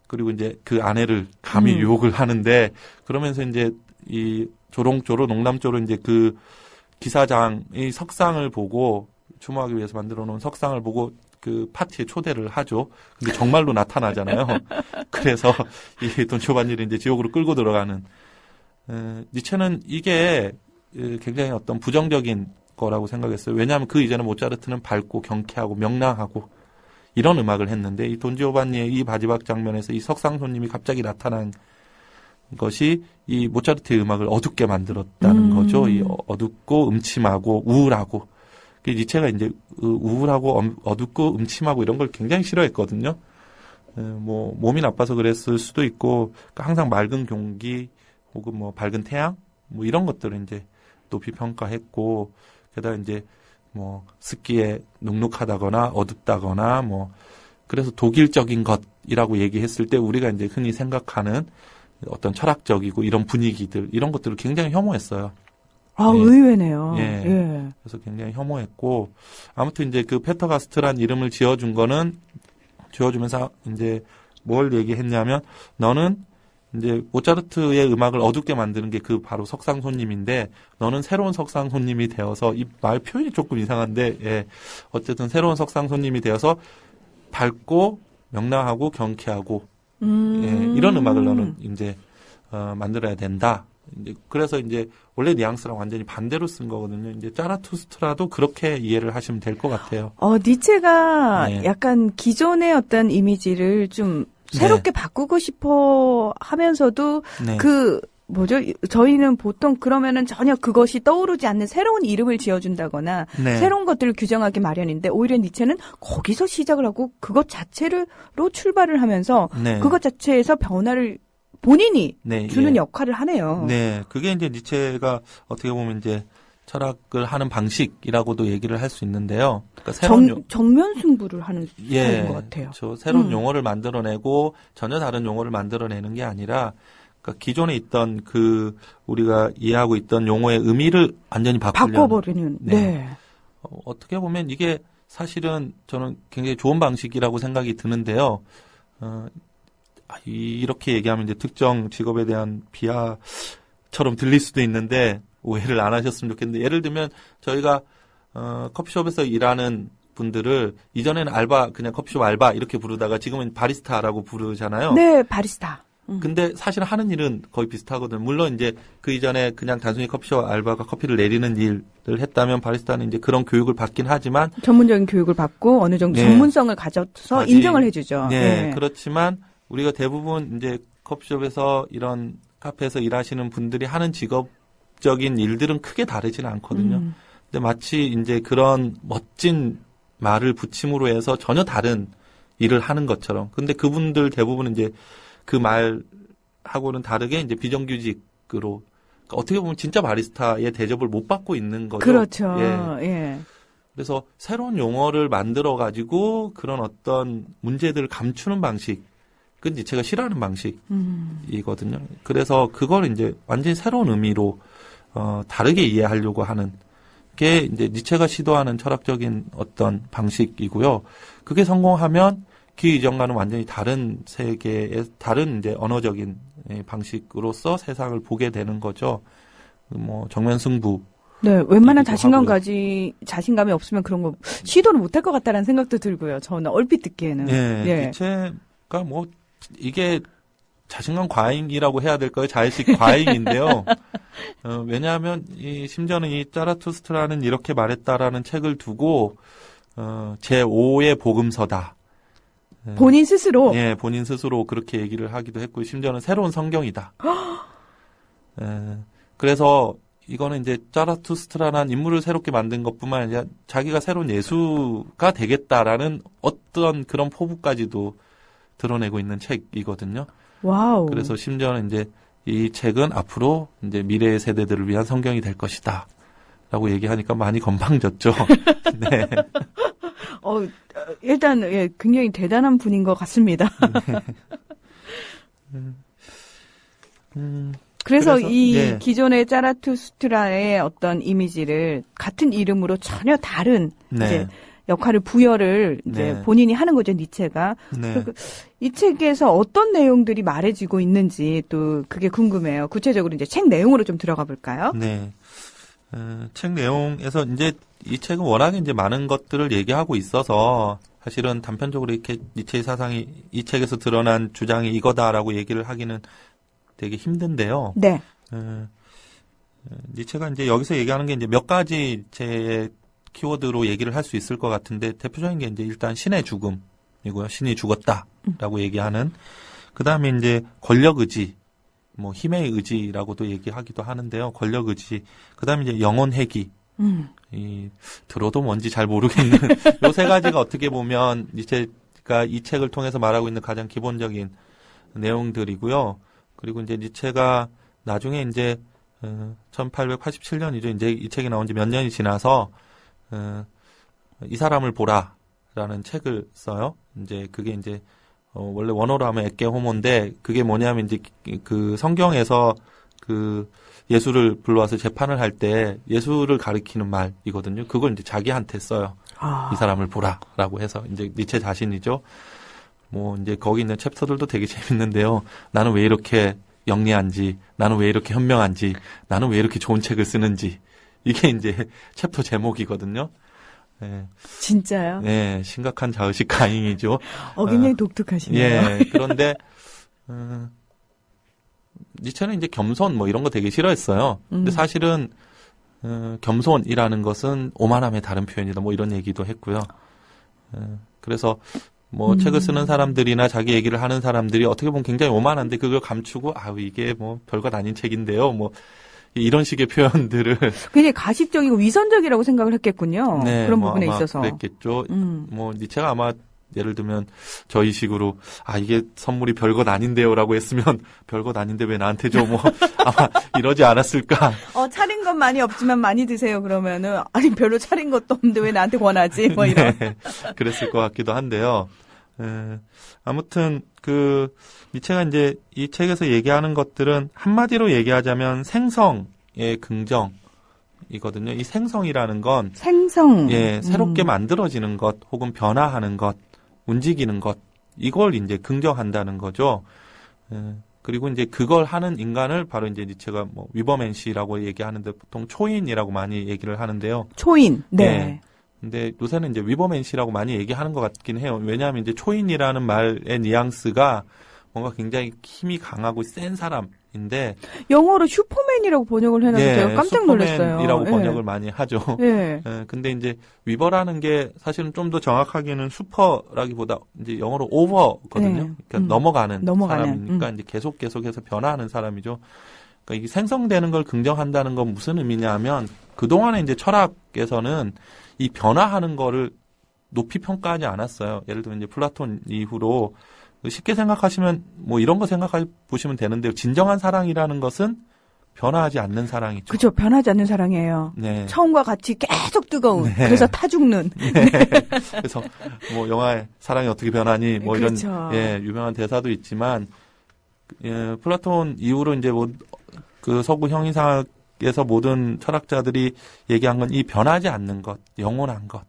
그리고 이제 그 아내를 감히 유혹을 하는데 그러면서 이제 이 조롱조로 농담조로 이제 그 기사장의 석상을 보고 추모하기 위해서 만들어 놓은 석상을 보고 그 파티에 초대를 하죠. 근데 정말로 나타나잖아요. 그래서 이 돈지오반니를 이제 지옥으로 끌고 들어가는 니체는 이게 굉장히 어떤 부정적인 거라고 생각했어요. 왜냐하면 그 이전에 모차르트는 밝고 경쾌하고 명랑하고 이런 음악을 했는데 이 돈지오반니의 이 마지막 장면에서 이 석상 손님이 갑자기 나타난 것이 이 모차르트의 음악을 어둡게 만들었다는 거죠. 이 어둡고 음침하고 우울하고 니체가 이제 우울하고 어둡고 음침하고 이런 걸 굉장히 싫어했거든요. 뭐 몸이 나빠서 그랬을 수도 있고 항상 맑은 공기 혹은 뭐 밝은 태양 뭐 이런 것들을 이제 높이 평가했고 게다가 이제 뭐 습기에 눅눅하다거나 어둡다거나 뭐 그래서 독일적인 것이라고 얘기했을 때 우리가 이제 흔히 생각하는 어떤 철학적이고 이런 분위기들 이런 것들을 굉장히 혐오했어요. 아, 예. 의외네요. 예. 예. 그래서 굉장히 혐오했고 아무튼 이제 그 페터가스트란 이름을 지어주면서 이제 뭘 얘기했냐면 너는 이제 모차르트의 음악을 어둡게 만드는 게 그 바로 석상 손님인데 너는 새로운 석상 손님이 되어서 이 말 표현이 조금 이상한데 예. 어쨌든 새로운 석상 손님이 되어서 밝고 명랑하고 경쾌하고 예. 이런 음악을 너는 이제 만들어야 된다. 이제 그래서 이제 원래 뉘앙스랑 완전히 반대로 쓴 거거든요. 이제 짜라투스트라도 그렇게 이해를 하시면 될 것 같아요. 니체가 네. 약간 기존의 어떤 이미지를 좀 새롭게 바꾸고 싶어 하면서도 네. 저희는 보통 그러면은 전혀 그것이 떠오르지 않는 새로운 이름을 지어준다거나 네. 새로운 것들을 규정하기 마련인데 오히려 니체는 거기서 시작을 하고 그것 자체로 출발을 하면서 네. 그것 자체에서 변화를 본인이 네, 주는 예. 역할을 하네요. 네, 그게 이제 니체가 어떻게 보면 이제 철학을 하는 방식이라고도 얘기를 할 수 있는데요. 그러니까 새로운 정면 승부를 하는 예, 스타일인 것 같아요. 새로운 용어를 만들어내고 전혀 다른 용어를 만들어내는 게 아니라 그러니까 기존에 있던 그 우리가 이해하고 있던 용어의 의미를 완전히 바꾸려는. 바꿔버리는. 네. 네. 어떻게 보면 이게 사실은 저는 굉장히 좋은 방식이라고 생각이 드는데요. 이렇게 얘기하면 이제 특정 직업에 대한 비하처럼 들릴 수도 있는데 오해를 안 하셨으면 좋겠는데, 예를 들면 저희가 커피숍에서 일하는 분들을 이전에는 그냥 커피숍 알바 이렇게 부르다가 지금은 바리스타라고 부르잖아요. 네, 바리스타. 근데 사실 하는 일은 거의 비슷하거든요. 물론 이제 그 이전에 그냥 단순히 커피숍 알바가 커피를 내리는 일을 했다면 바리스타는 이제 그런 교육을 받긴 하지만 전문적인 교육을 받고 어느 정도 네. 전문성을 가져서 인정을 해주죠. 네, 그렇지만 우리가 대부분 이제 커피숍에서 이런 카페에서 일하시는 분들이 하는 직업적인 일들은 크게 다르지는 않거든요. 근데 마치 이제 그런 멋진 말을 붙임으로 해서 전혀 다른 일을 하는 것처럼. 근데 그분들 대부분은 이제 그 말하고는 다르게 이제 비정규직으로, 그러니까 어떻게 보면 진짜 바리스타의 대접을 못 받고 있는 거죠. 그렇죠. 예. 예. 그래서 새로운 용어를 만들어 가지고 그런 어떤 문제들을 감추는 방식은 니체가 싫어하는 방식이거든요. 그래서 그걸 이제 완전히 새로운 의미로 다르게 이해하려고 하는 게 이제 니체가 시도하는 철학적인 어떤 방식이고요. 그게 성공하면 그 이전과는 완전히 다른 세계의 다른 이제 언어적인 방식으로서 세상을 보게 되는 거죠. 뭐 정면 승부. 네, 웬만한 하고요. 자신감이 없으면 그런 거 시도를 못할 것 같다는 생각도 들고요. 저는 얼핏 듣기에는. 네, 니체가 뭐 이게 자신감 과잉이라고 해야 될까요? 자의식 과잉인데요. 왜냐하면 심지어는 이 짜라투스트라는 이렇게 말했다라는 책을 두고 제5의 복음서다. 본인 스스로. 예, 본인 스스로 그렇게 얘기를 하기도 했고, 심지어는 새로운 성경이다. 그래서 이거는 이제 짜라투스트라는 인물을 새롭게 만든 것뿐만 아니라 자기가 새로운 예수가 되겠다라는 어떤 그런 포부까지도 드러내고 있는 책이거든요. 와우. 그래서 심지어는 이제 이 책은 앞으로 이제 미래의 세대들을 위한 성경이 될 것이다. 라고 얘기하니까 많이 건방졌죠. 네. 일단, 예, 굉장히 대단한 분인 것 같습니다. 그래서 이 네. 기존의 짜라투스트라의 어떤 이미지를 같은 이름으로 전혀 다른 네. 이제 역할을 부여를 이제 네. 본인이 하는 거죠, 니체가. 네. 이 책에서 어떤 내용들이 말해지고 있는지 또 그게 궁금해요. 구체적으로 이제 책 내용으로 좀 들어가 볼까요? 네. 책 내용에서 이제 이 책은 워낙에 이제 많은 것들을 얘기하고 있어서 사실은 단편적으로 이렇게 니체의 사상이 이 책에서 드러난 주장이 이거다라고 얘기를 하기는 되게 힘든데요. 네. 니체가 이제 여기서 얘기하는 게 이제 몇 가지 제 키워드로 얘기를 할 수 있을 것 같은데, 대표적인 게 이제 일단 신의 죽음이고요. 신이 죽었다라고 얘기하는. 그 다음에 이제 권력 의지, 뭐 힘의 의지라고도 얘기하기도 하는데요. 권력 의지. 그 다음에 이제 영혼 회귀. 들어도 뭔지 잘 모르겠는 요 세 가지가 어떻게 보면 니체가 이 책을 통해서 말하고 있는 가장 기본적인 내용들이고요. 그리고 이제 니체가 나중에 이제 1887년이죠. 이제 이 책이 나온 지 몇 년이 지나서 이 사람을 보라라는 책을 써요. 이제 그게 이제 원래 원어로 하면 에게 호모인데, 그게 뭐냐면 이제 그 성경에서 그 예수를 불러와서 재판을 할 때 예수를 가리키는 말이거든요. 그걸 이제 자기한테 써요. 이 사람을 보라라고 해서 이제 니체 자신이죠. 뭐 이제 거기 있는 챕터들도 되게 재밌는데요. 나는 왜 이렇게 영리한지, 나는 왜 이렇게 현명한지, 나는 왜 이렇게 좋은 책을 쓰는지, 이게 이제 챕터 제목이거든요. 네. 진짜요? 네, 심각한 자의식 가잉이죠. 굉장히 독특하시네요. 예, 그런데 니체는 이제 겸손 뭐 이런 거 되게 싫어했어요. 근데 사실은 겸손이라는 것은 오만함의 다른 표현이다. 뭐 이런 얘기도 했고요. 그래서 뭐 책을 쓰는 사람들이나 자기 얘기를 하는 사람들이 어떻게 보면 굉장히 오만한데 그걸 감추고 이게 뭐 별것 아닌 책인데요. 뭐 이런 식의 표현들을 굉장히 가식적이고 위선적이라고 생각을 했겠군요. 네, 그런 뭐 부분에 아마 있어서. 그랬겠죠. 뭐 니체가 아마 예를 들면 저희 식으로 이게 선물이 별것 아닌데요라고 했으면 별것 아닌데 왜 나한테 줘? 뭐 아마 이러지 않았을까. 차린 건 많이 없지만 많이 드세요. 그러면은 아니 별로 차린 것도 없는데 왜 나한테 권하지? 뭐 이런. 네, 그랬을 것 같기도 한데요. 아무튼 그 니체가 이제 이 책에서 얘기하는 것들은 한마디로 얘기하자면 생성의 긍정에 생성이거든요. 이 생성이라는 건 생성. 예, 새롭게 만들어지는 것 혹은 변화하는 것, 움직이는 것 이걸 이제 긍정한다는 거죠. 그리고 이제 그걸 하는 인간을 바로 이제 니체가 뭐 위버맨시라고 얘기하는데 보통 초인이라고 많이 얘기를 하는데요. 초인. 네. 네. 근데 요새는 이제 위버맨시라고 많이 얘기하는 것 같긴 해요. 왜냐하면 이제 초인이라는 말의 뉘앙스가 뭔가 굉장히 힘이 강하고 센 사람인데 영어로 슈퍼맨이라고 번역을 해놨는데 제가 깜짝 놀랐어요. 슈퍼맨이라고 예. 번역을 많이 하죠. 예. 근데 이제 위버라는 게 사실은 좀 더 정확하게는 슈퍼라기보다 이제 영어로 오버거든요. 네. 그러니까 넘어가는 넘어가는. 사람이니까 이제 계속해서 변화하는 사람이죠. 그러니까 이게 생성되는 걸 긍정한다는 건 무슨 의미냐면 그동안에 이제 철학에서는 이 변화하는 거를 높이 평가하지 않았어요. 예를 들면 이제 플라톤 이후로 쉽게 생각하시면 뭐 이런 거 생각해 보시면 되는데요. 진정한 사랑이라는 것은 변화하지 않는 사랑이죠. 그죠. 변하지 않는 사랑이에요. 네. 처음과 같이 계속 뜨거운. 네. 그래서 타 죽는. 네. 그래서 뭐 영화에 사랑이 어떻게 변하니 뭐 그렇죠. 이런 예, 유명한 대사도 있지만 예, 플라톤 이후로 이제 뭐 그 서구 형이상학에서 모든 철학자들이 얘기한 건 이 변하지 않는 것, 영원한 것.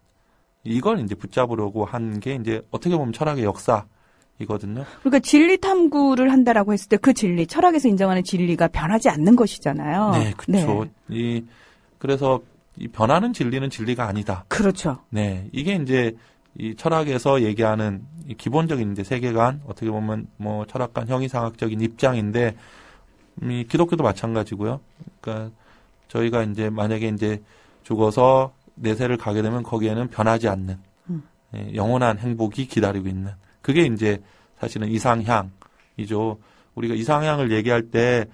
이걸 이제 붙잡으려고 한 게 이제 어떻게 보면 철학의 역사이거든요. 그러니까 진리 탐구를 한다라고 했을 때 그 진리, 철학에서 인정하는 진리가 변하지 않는 것이잖아요. 네, 그렇죠. 그래서 이 변하는 진리는 진리가 아니다. 그렇죠. 네, 이게 이제 이 철학에서 얘기하는 이 기본적인 이제 세계관, 어떻게 보면 뭐 철학관 형이상학적인 입장인데, 이 기독교도 마찬가지고요. 그러니까 저희가 이제 만약에 이제 죽어서 내세를 가게 되면 거기에는 변하지 않는 예, 영원한 행복이 기다리고 있는. 그게 이제 사실은 이상향이죠. 우리가 이상향을 얘기할 때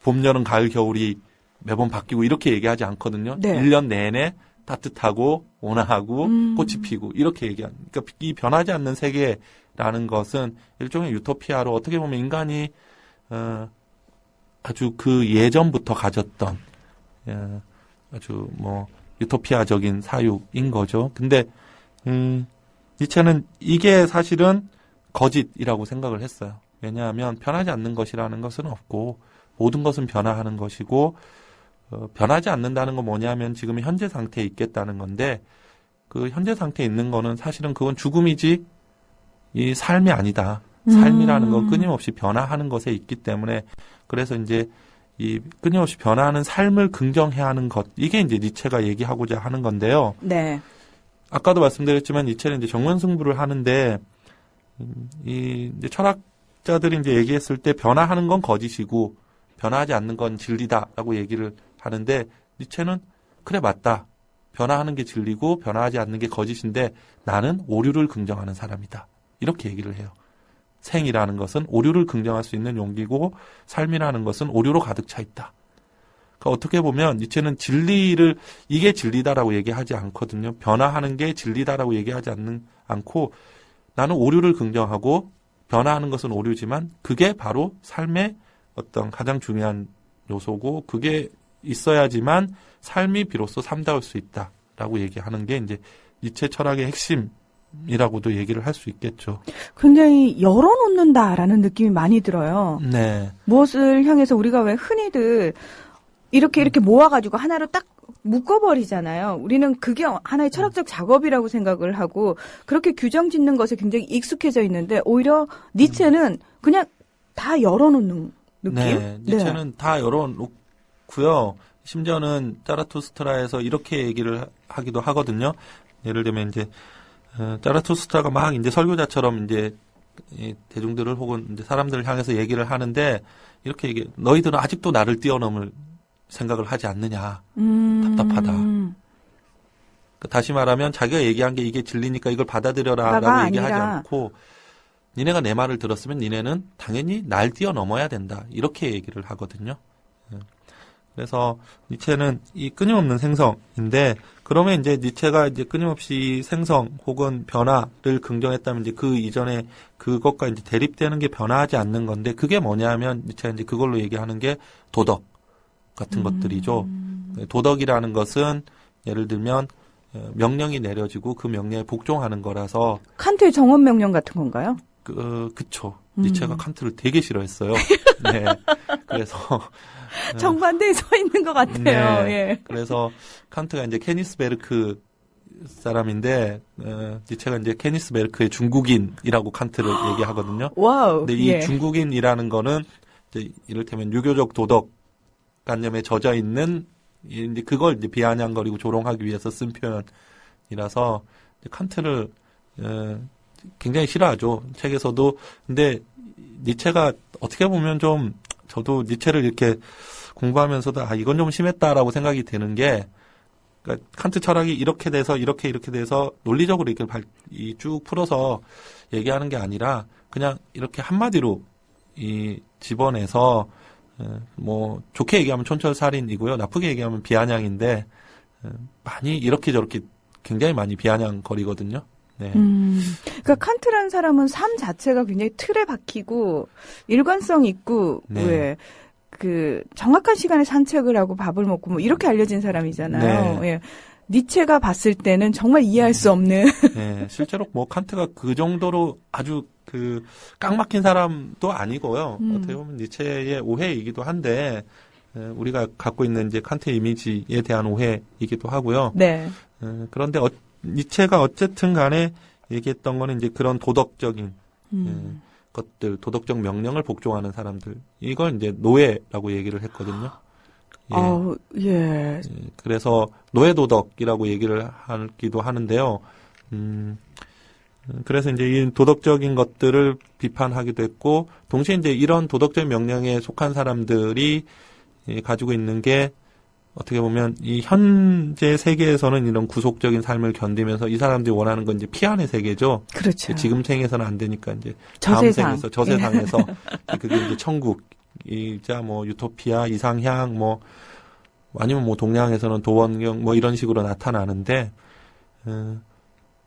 봄, 여름, 가을, 겨울이 매번 바뀌고 이렇게 얘기하지 않거든요. 네. 1년 내내 따뜻하고 온화하고 꽃이 피고 이렇게 얘기하는. 그러니까 이 변하지 않는 세계라는 것은 일종의 유토피아로 어떻게 보면 인간이 아주 그 예전부터 가졌던 아주 뭐 유토피아적인 사유인 거죠. 근데 니체는 이게 사실은 거짓이라고 생각을 했어요. 왜냐하면 변하지 않는 것이라는 것은 없고 모든 것은 변화하는 것이고 변하지 않는다는 건 뭐냐면 지금 현재 상태에 있겠다는 건데 그 현재 상태에 있는 거는 사실은 그건 죽음이지 이 삶이 아니다. 삶이라는 건 끊임없이 변화하는 것에 있기 때문에 그래서 이제 이 끊임없이 변화하는 삶을 긍정해야 하는 것 이게 이제 니체가 얘기하고자 하는 건데요. 네. 아까도 말씀드렸지만 니체는 이제 정면승부를 하는데 이 이제 철학자들이 이제 얘기했을 때 변화하는 건 거짓이고 변화하지 않는 건 진리다라고 얘기를 하는데 니체는 그래 맞다. 변화하는 게 진리고 변화하지 않는 게 거짓인데 나는 오류를 긍정하는 사람이다. 이렇게 얘기를 해요. 생이라는 것은 오류를 긍정할 수 있는 용기고 삶이라는 것은 오류로 가득 차 있다. 그러니까 어떻게 보면 니체는 진리를 이게 진리다라고 얘기하지 않거든요. 변화하는 게 진리다라고 얘기하지 않고 나는 오류를 긍정하고 변화하는 것은 오류지만 그게 바로 삶의 어떤 가장 중요한 요소고 그게 있어야지만 삶이 비로소 삶다울 수 있다라고 얘기하는 게 이제 니체 철학의 핵심이라고도 얘기를 할 수 있겠죠. 굉장히 열어놓는다라는 느낌이 많이 들어요. 네. 무엇을 향해서 우리가 왜 흔히들 이렇게 모아가지고 하나로 딱 묶어버리잖아요. 우리는 그게 하나의 철학적 작업이라고 생각을 하고 그렇게 규정 짓는 것에 굉장히 익숙해져 있는데 오히려 니체는 그냥 다 열어놓는 느낌? 네. 니체는 다 열어놓고요. 심지어는 자라투스트라에서 이렇게 얘기를 하기도 하거든요. 예를 들면 이제 자라투스트라가 막 이제 설교자처럼 이제 대중들을 혹은 이제 사람들을 향해서 얘기를 하는데 이렇게 얘기 너희들은 아직도 나를 뛰어넘을 생각을 하지 않느냐. 답답하다. 그러니까 다시 말하면 자기가 얘기한 게 이게 진리니까 이걸 받아들여라라고 얘기하지 않고 니네가 내 말을 들었으면 니네는 당연히 날 뛰어넘어야 된다. 이렇게 얘기를 하거든요. 그래서 니체는 이 끊임없는 생성인데 그러면 이제 니체가 이제 끊임없이 생성 혹은 변화를 긍정했다면 이제 그 이전에 그것과 이제 대립되는 게 변화하지 않는 건데 그게 뭐냐면 니체가 이제 그걸로 얘기하는 게 도덕 같은 것들이죠. 도덕이라는 것은 예를 들면 명령이 내려지고 그 명령에 복종하는 거라서 칸트의 정원 명령 같은 건가요? 그쵸. 니체가 칸트를 되게 싫어했어요. 네. 그래서 정반대에 서 있는 것 같아요. 네. 예. 그래서 칸트가 이제 케니스 베르크 사람인데 니체가 이제 케니스 베르크의 중국인이라고 칸트를 얘기하거든요. 와우. 근데 이 예. 중국인이라는 거는 이제 이를테면 유교적 도덕 관념에 젖어 있는 이제 그걸 이제 비아냥거리고 조롱하기 위해서 쓴 표현이라서 칸트를 굉장히 싫어하죠. 책에서도. 근데 니체가 어떻게 보면 좀 저도 니체를 이렇게 공부하면서도 이건 좀 심했다라고 생각이 드는 게 그러니까 칸트 철학이 이렇게 돼서 이렇게 돼서 논리적으로 이렇게 쭉 풀어서 얘기하는 게 아니라 그냥 이렇게 한마디로 이 집어내서 뭐 좋게 얘기하면 촌철살인이고요. 나쁘게 얘기하면 비아냥인데 많이 이렇게 저렇게 굉장히 많이 비아냥거리거든요. 네. 그러니까 칸트라는 사람은 삶 자체가 굉장히 틀에 박히고 일관성 있고 네. 왜 그 정확한 시간에 산책을 하고 밥을 먹고 뭐 이렇게 알려진 사람이잖아요. 네. 예. 니체가 봤을 때는 정말 이해할 수 없는. 네, 실제로 뭐 칸트가 그 정도로 아주 그 깡막힌 사람도 아니고요. 어떻게 보면 니체의 오해이기도 한데 우리가 갖고 있는 이제 칸트의 이미지에 대한 오해이기도 하고요. 네. 그런데 니체가 어쨌든 간에 얘기했던 거는 이제 그런 도덕적인 것들, 도덕적 명령을 복종하는 사람들, 이걸 이제 노예라고 얘기를 했거든요. 예. 예. 그래서 노예 도덕이라고 얘기를 하기도 하는데요. 그래서 이제 이 도덕적인 것들을 비판하기도 했고, 동시에 이제 이런 도덕적 명령에 속한 사람들이 가지고 있는 게 어떻게 보면 이 현재 세계에서는 이런 구속적인 삶을 견디면서 이 사람들이 원하는 건 이제 피안의 세계죠. 그렇죠. 지금 생에서는 안 되니까 이제 저세상. 다음 생에서 저세상에서 그게 이제 천국이자 뭐 유토피아, 이상향 뭐 아니면 뭐 동양에서는 도원경 뭐 이런 식으로 나타나는데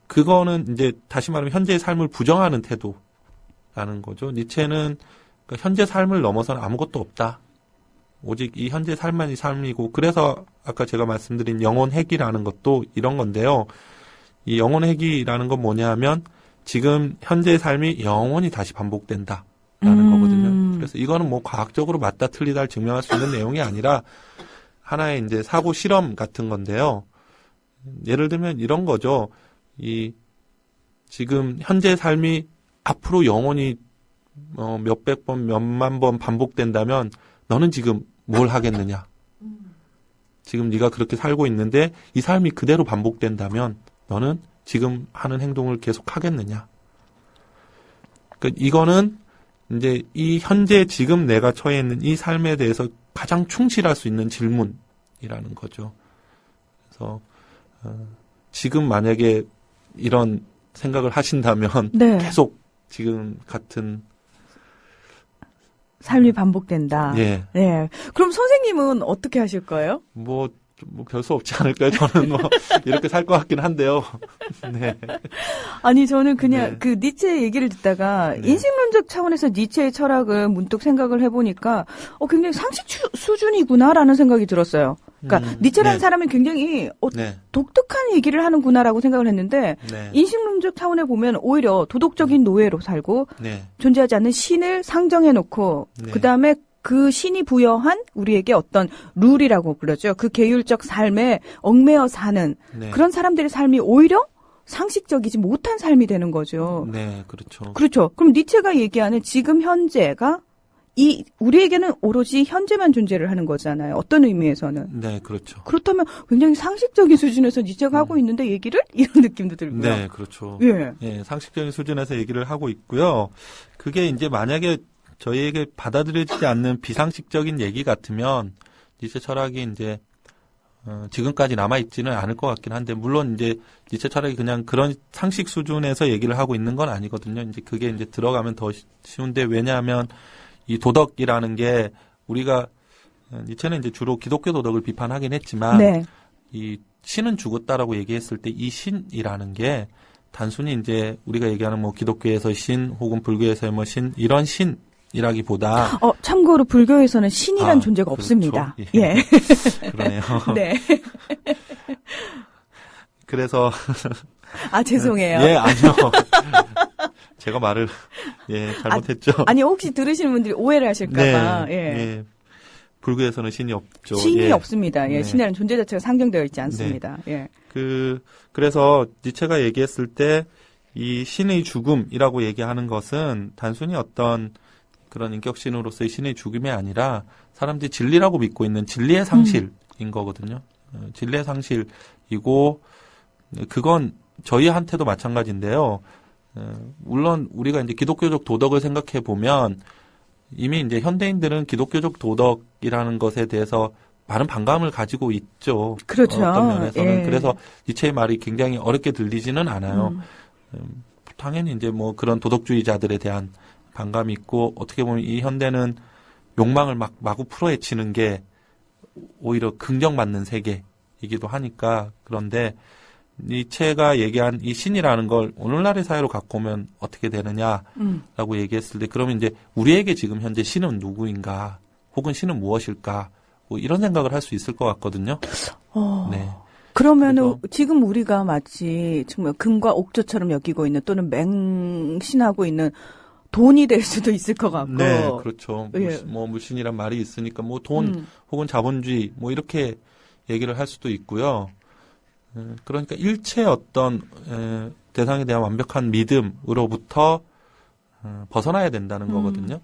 그거는 이제 다시 말하면 현재의 삶을 부정하는 태도라는 거죠. 니체는 그러니까 현재 삶을 넘어서는 아무것도 없다. 오직 이 현재 삶만이 삶이고 그래서 아까 제가 말씀드린 영혼 회귀라는 것도 이런 건데요. 이 영혼 회귀라는 건 뭐냐면 지금 현재의 삶이 영원히 다시 반복된다라는 거거든요. 그래서 이거는 뭐 과학적으로 맞다 틀리다를 증명할 수 있는 내용이 아니라 하나의 이제 사고 실험 같은 건데요. 예를 들면 이런 거죠. 이 지금 현재의 삶이 앞으로 영원히 몇백 번, 몇만 번 반복된다면 너는 지금 뭘 하겠느냐? 지금 네가 그렇게 살고 있는데 이 삶이 그대로 반복된다면 너는 지금 하는 행동을 계속 하겠느냐? 그러니까 이거는 이제 이 현재 지금 내가 처해 있는 이 삶에 대해서 가장 충실할 수 있는 질문이라는 거죠. 그래서 지금 만약에 이런 생각을 하신다면 네. 계속 지금 같은 삶이 반복된다. 예. 네. 그럼 선생님은 어떻게 하실 거예요? 뭐 별 수 없지 않을까요? 저는 뭐 이렇게 살 것 같긴 한데요. 네. 아니 저는 그냥 네. 그 니체 얘기를 듣다가 네. 인식론적 차원에서 니체의 철학을 문득 생각을 해보니까 굉장히 상식 수준이구나라는 생각이 들었어요. 그러니까 니체라는 네. 사람이 굉장히 네. 독특한 얘기를 하는구나라고 생각을 했는데 네. 인식론적 차원에 보면 오히려 도덕적인 노예로 살고 네. 존재하지 않는 신을 상정해놓고 네. 그다음에 그 신이 부여한 우리에게 어떤 룰이라고 불러죠. 그 계율적 삶에 얽매여 사는 네. 그런 사람들의 삶이 오히려 상식적이지 못한 삶이 되는 거죠. 네, 그렇죠. 그렇죠. 그럼 니체가 얘기하는 지금 현재가 우리에게는 오로지 현재만 존재를 하는 거잖아요. 어떤 의미에서는. 네, 그렇죠. 그렇다면 굉장히 상식적인 수준에서 니체가 하고 있는데 얘기를 이런 느낌도 들고요. 네, 그렇죠. 예. 예, 상식적인 수준에서 얘기를 하고 있고요. 그게 이제 만약에 저희에게 받아들여지지 않는 비상식적인 얘기 같으면 니체 철학이 이제 지금까지 남아있지는 않을 것 같긴 한데 물론 이제 니체 철학이 그냥 그런 상식 수준에서 얘기를 하고 있는 건 아니거든요. 이제 그게 이제 들어가면 더 쉬운데 왜냐하면 이 도덕이라는 게 우리가 니체는 이제 주로 기독교 도덕을 비판하긴 했지만 네. 이 신은 죽었다라고 얘기했을 때 이 신이라는 게 단순히 이제 우리가 얘기하는 뭐 기독교에서 신 혹은 불교에서의 뭐 신 이런 신이라기보다 참고로 불교에서는 신이란 존재가 그렇죠. 없습니다. 예. 예. 그러네요. 네. 그래서 죄송해요. 예, 아니요. 제가 말을 잘못했죠. 아니 혹시 들으시는 분들이 오해를 하실까봐. 네, 예. 불교에서는 신이 없죠. 신이 예. 없습니다. 예, 네. 신이라는 존재 자체가 상정되어 있지 않습니다. 예. 그래서 니체가 얘기했을 때 이 신의 죽음이라고 얘기하는 것은 단순히 어떤 그런 인격신으로서의 신의 죽음이 아니라 사람들이 진리라고 믿고 있는 진리의 상실인 거거든요. 진리의 상실이고 그건 저희한테도 마찬가지인데요. 물론 우리가 이제 기독교적 도덕을 생각해 보면 이미 이제 현대인들은 기독교적 도덕이라는 것에 대해서 많은 반감을 가지고 있죠. 그렇죠. 어떤 면에서는. 예. 그래서 니체의 말이 굉장히 어렵게 들리지는 않아요. 당연히 이제 뭐 그런 도덕주의자들에 대한 반감이 있고 어떻게 보면 이 현대는 욕망을 마구 풀어헤치는 게 오히려 긍정받는 세계이기도 하니까 그런데 니체가 얘기한 이 신이라는 걸 오늘날의 사회로 갖고 오면 어떻게 되느냐라고 얘기했을 때 그러면 이제 우리에게 지금 현재 신은 누구인가 혹은 신은 무엇일까 뭐 이런 생각을 할 수 있을 것 같거든요. 네. 그러면은 지금 우리가 마치 정말 금과 옥조처럼 여기고 있는 또는 맹신하고 있는 돈이 될 수도 있을 것 같고. 네, 그렇죠. 예. 물신이란 말이 있으니까 뭐 돈 혹은 자본주의 뭐 이렇게 얘기를 할 수도 있고요. 그러니까 일체 어떤 대상에 대한 완벽한 믿음으로부터 벗어나야 된다는 거거든요.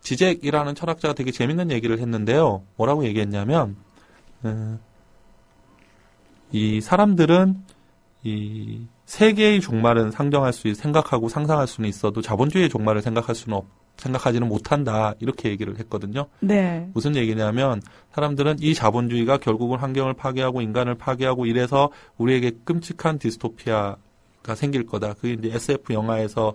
지젝이라는 철학자가 되게 재밌는 얘기를 했는데요. 뭐라고 얘기했냐면 이 사람들은 이 세계의 종말은 생각하고 상상할 수는 있어도 자본주의의 종말을 생각하지는 못한다. 이렇게 얘기를 했거든요. 네. 무슨 얘기냐면 사람들은 이 자본주의가 결국은 환경을 파괴하고 인간을 파괴하고 이래서 우리에게 끔찍한 디스토피아가 생길 거다. 그게 이제 SF 영화에서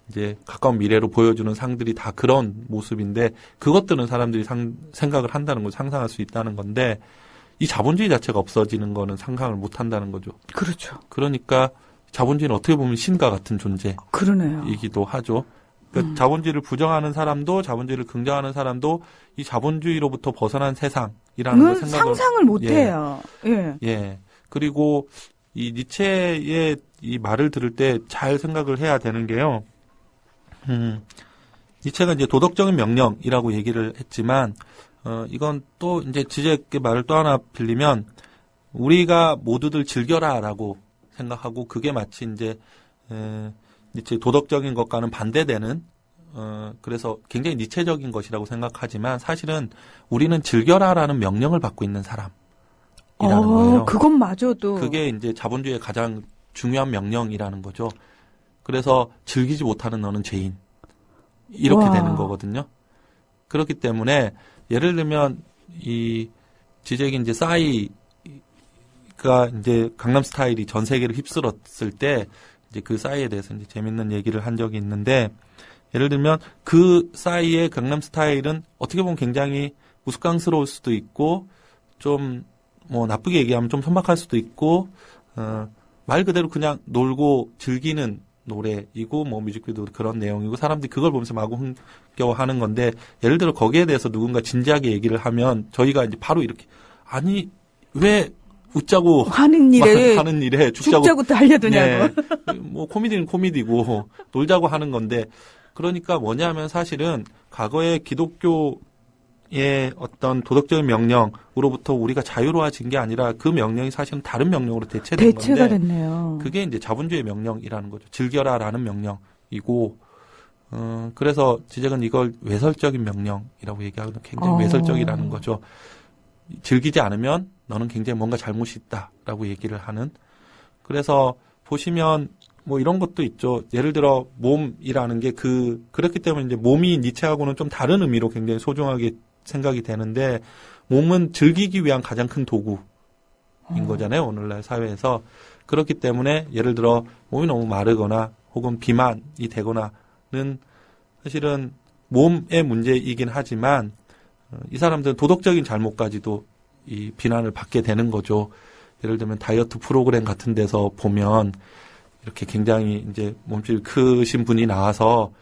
이제 가까운 미래로 보여주는 상들이 다 그런 모습인데 그것들은 사람들이 생각을 한다는 걸 상상할 수 있다는 건데 이 자본주의 자체가 없어지는 거는 상상을 못 한다는 거죠. 그렇죠. 그러니까 자본주의는 어떻게 보면 신과 같은 그러네요. 존재이기도 하죠. 그러니까 자본주의를 부정하는 사람도 자본주의를 긍정하는 사람도 이 자본주의로부터 벗어난 세상이라는 걸 상상을 못 해요. 예. 예. 그리고 이 니체의 이 말을 들을 때 잘 생각을 해야 되는 게요. 니체가 이제 도덕적인 명령이라고 얘기를 했지만 이건 또 이제 지젝의 말을 또 하나 빌리면 우리가 모두들 즐겨라라고 생각하고 그게 마치 이제 니체 도덕적인 것과는 반대되는 그래서 굉장히 니체적인 것이라고 생각하지만 사실은 우리는 즐겨라라는 명령을 받고 있는 사람이라는 거예요. 그것마저도 그게 이제 자본주의의 가장 중요한 명령이라는 거죠. 그래서 즐기지 못하는 너는 죄인 이렇게 되는 거거든요. 그렇기 때문에 예를 들면 이 지젝이 이제 싸이가 이제 강남스타일이 전 세계를 휩쓸었을 때 이제 그 싸이에 대해서 이제 재밌는 얘기를 한 적이 있는데 예를 들면 그 싸이의 강남스타일은 어떻게 보면 굉장히 우스꽝스러울 수도 있고 좀 뭐 나쁘게 얘기하면 좀 선박할 수도 있고 말 그대로 그냥 놀고 즐기는 노래이고 뭐 뮤직비디오도 그런 내용이고 사람들이 그걸 보면서 마구 흥겨워하는 건데 예를 들어 거기에 대해서 누군가 진지하게 얘기를 하면 저희가 이제 바로 이렇게 아니 왜 웃자고 하는 일에 죽자고 달려드냐고. 네. 뭐 코미디는 코미디고 놀자고 하는 건데 그러니까 뭐냐면 사실은 과거의 기독교의 어떤 도덕적인 명령으로부터 우리가 자유로워진 게 아니라 그 명령이 사실은 다른 명령으로 대체가 건데 됐네요. 그게 이제 자본주의 명령이라는 거죠. 즐겨라라는 명령이고 그래서 지젝은 이걸 외설적인 명령이라고 얘기하거든요. 굉장히 외설적이라는 거죠. 즐기지 않으면 너는 굉장히 뭔가 잘못이 있다라고 얘기를 하는. 그래서 보시면 뭐 이런 것도 있죠. 예를 들어 몸이라는 게 그렇기 때문에 이제 몸이 니체하고는 좀 다른 의미로 굉장히 소중하게 생각이 되는데 몸은 즐기기 위한 가장 큰 도구인 거잖아요. 오늘날 사회에서. 그렇기 때문에 예를 들어 몸이 너무 마르거나 혹은 비만이 되거나는 사실은 몸의 문제이긴 하지만 이 사람들은 도덕적인 잘못까지도 이 비난을 받게 되는 거죠. 예를 들면 다이어트 프로그램 같은 데서 보면 이렇게 굉장히 이제 몸집이 크신 분이 나와서